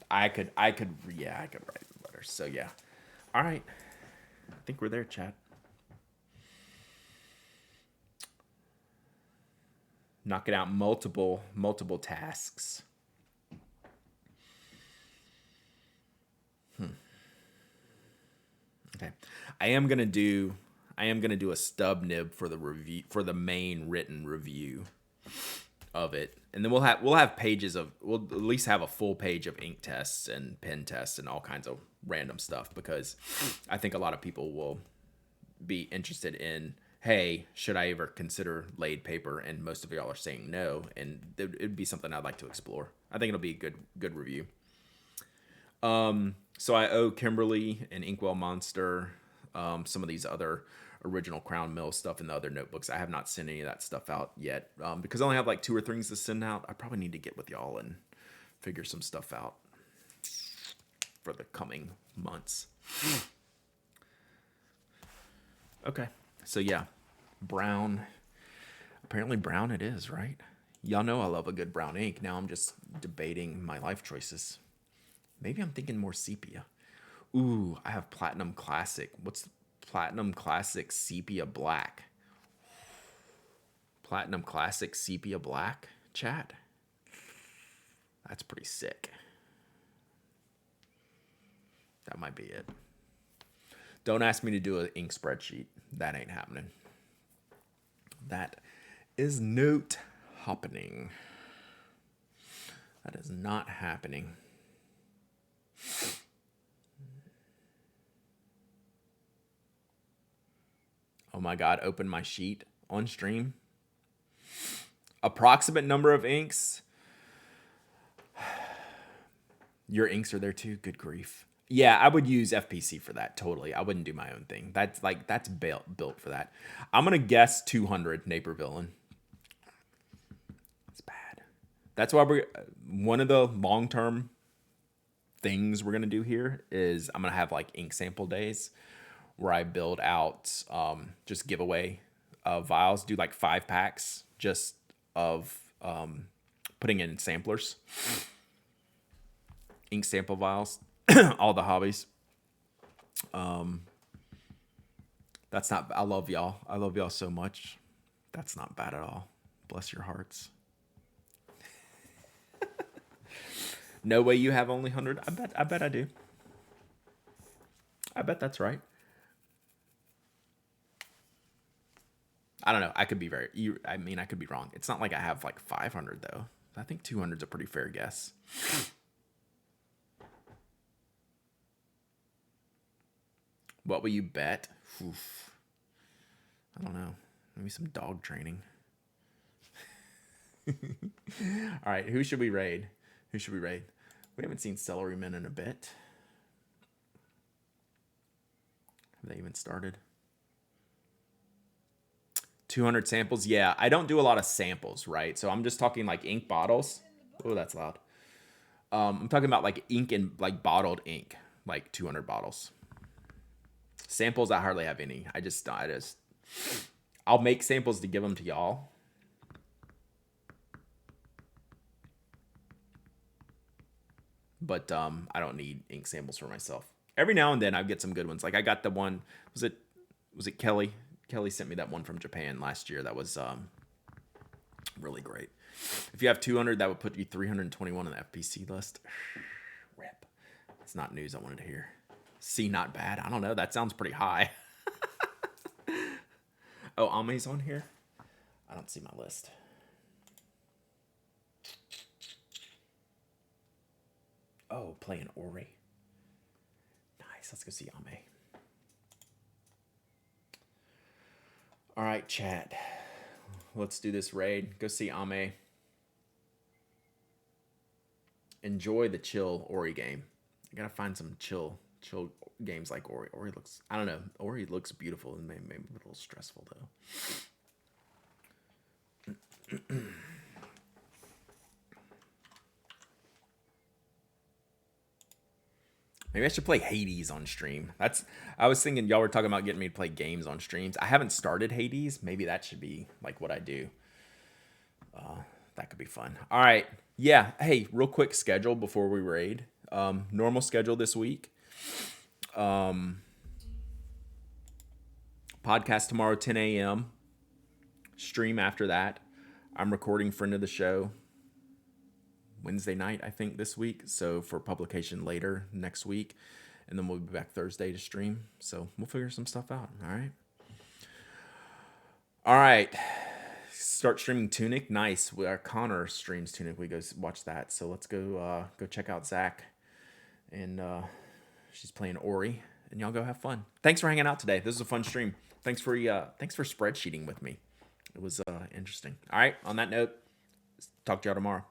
I could write letters. So yeah, All right. I think we're there, chat. Knocking out multiple tasks. Okay. I am gonna do a stub nib for the review, for the main written review of it. And then we'll at least have a full page of ink tests and pen tests and all kinds of random stuff, because I think a lot of people will be interested in, hey, should I ever consider laid paper? And most of y'all are saying no, and it'd be something I'd like to explore. I think it'll be a good review. So I owe Kimberly and Inkwell Monster some of these other original Crown Mill stuff in the other notebooks. I have not sent any of that stuff out yet, because I only have like 2 or 3 things to send out. I probably need to get with y'all and figure some stuff out for the coming months. Okay, so yeah, brown. Apparently brown it is, right? Y'all know I love a good brown ink. Now I'm just debating my life choices. Maybe I'm thinking more sepia. Ooh, I have Platinum Classic. What's Platinum Classic Sepia Black? Platinum Classic Sepia Black, chat? That's pretty sick. That might be it. Don't ask me to do an ink spreadsheet. That ain't happening. That is not happening. That is not happening. Oh my God, open my sheet on stream. Approximate number of inks. Your inks are there too? Good grief. Yeah, I would use FPC for that, totally. I wouldn't do my own thing. That's built for that. I'm going to guess 200 Naperville. That's bad. That's why one of the long-term things we're going to do here is I'm going to have like ink sample days where I build out just giveaway vials, do like 5 packs just of putting in samplers, ink sample vials, all the hobbies. That's not, I love y'all. I love y'all so much. That's not bad at all. Bless your hearts. No way you have only 100. I bet I do. I bet that's right. I don't know. I could be I could be wrong. It's not like I have like 500 though. I think 200 is a pretty fair guess. What will you bet? Oof. I don't know. Maybe some dog training. All right. Who should we raid? We haven't seen Celery Men in a bit. Have they even started? 200 samples. Yeah, I don't do a lot of samples, right? So I'm just talking like ink bottles. Oh, that's loud. I'm talking about like ink and like bottled ink, like 200 bottles. Samples, I hardly have any. I'll make samples to give them to y'all. But I don't need ink samples for myself. Every now and then I get some good ones. Like I got the one, was it Kelly? Kelly sent me that one from Japan last year. That was really great. If you have 200, that would put you 321 on the FPC list. Rip. It's not news I wanted to hear. C, not bad. I don't know. That sounds pretty high. Oh, Ame's on here? I don't see my list. Oh, playing Ori. Nice. Let's go see Ame. All right, chat. Let's do this raid. Go see Ame. Enjoy the chill Ori game. I gotta find some chill games like Ori. Ori looks, I don't know. Ori looks beautiful and maybe a little stressful though. Maybe I should play Hades on stream. I was thinking y'all were talking about getting me to play games on streams. I haven't started Hades. Maybe that should be like what I do. That could be fun. All right. Yeah. Hey, real quick schedule before we raid. Normal schedule this week. Podcast tomorrow, 10 a.m. Stream after that. I'm recording friend of the show Wednesday night, I think, this week. So for publication later next week. And then we'll be back Thursday to stream. So we'll figure some stuff out. All right. All right. Start streaming Tunic. Nice. Our Connor streams Tunic. We go watch that. So let's go check out Zach. And she's playing Ori. And y'all go have fun. Thanks for hanging out today. This was a fun stream. Thanks for spreadsheeting with me. It was interesting. All right. On that note, talk to y'all tomorrow.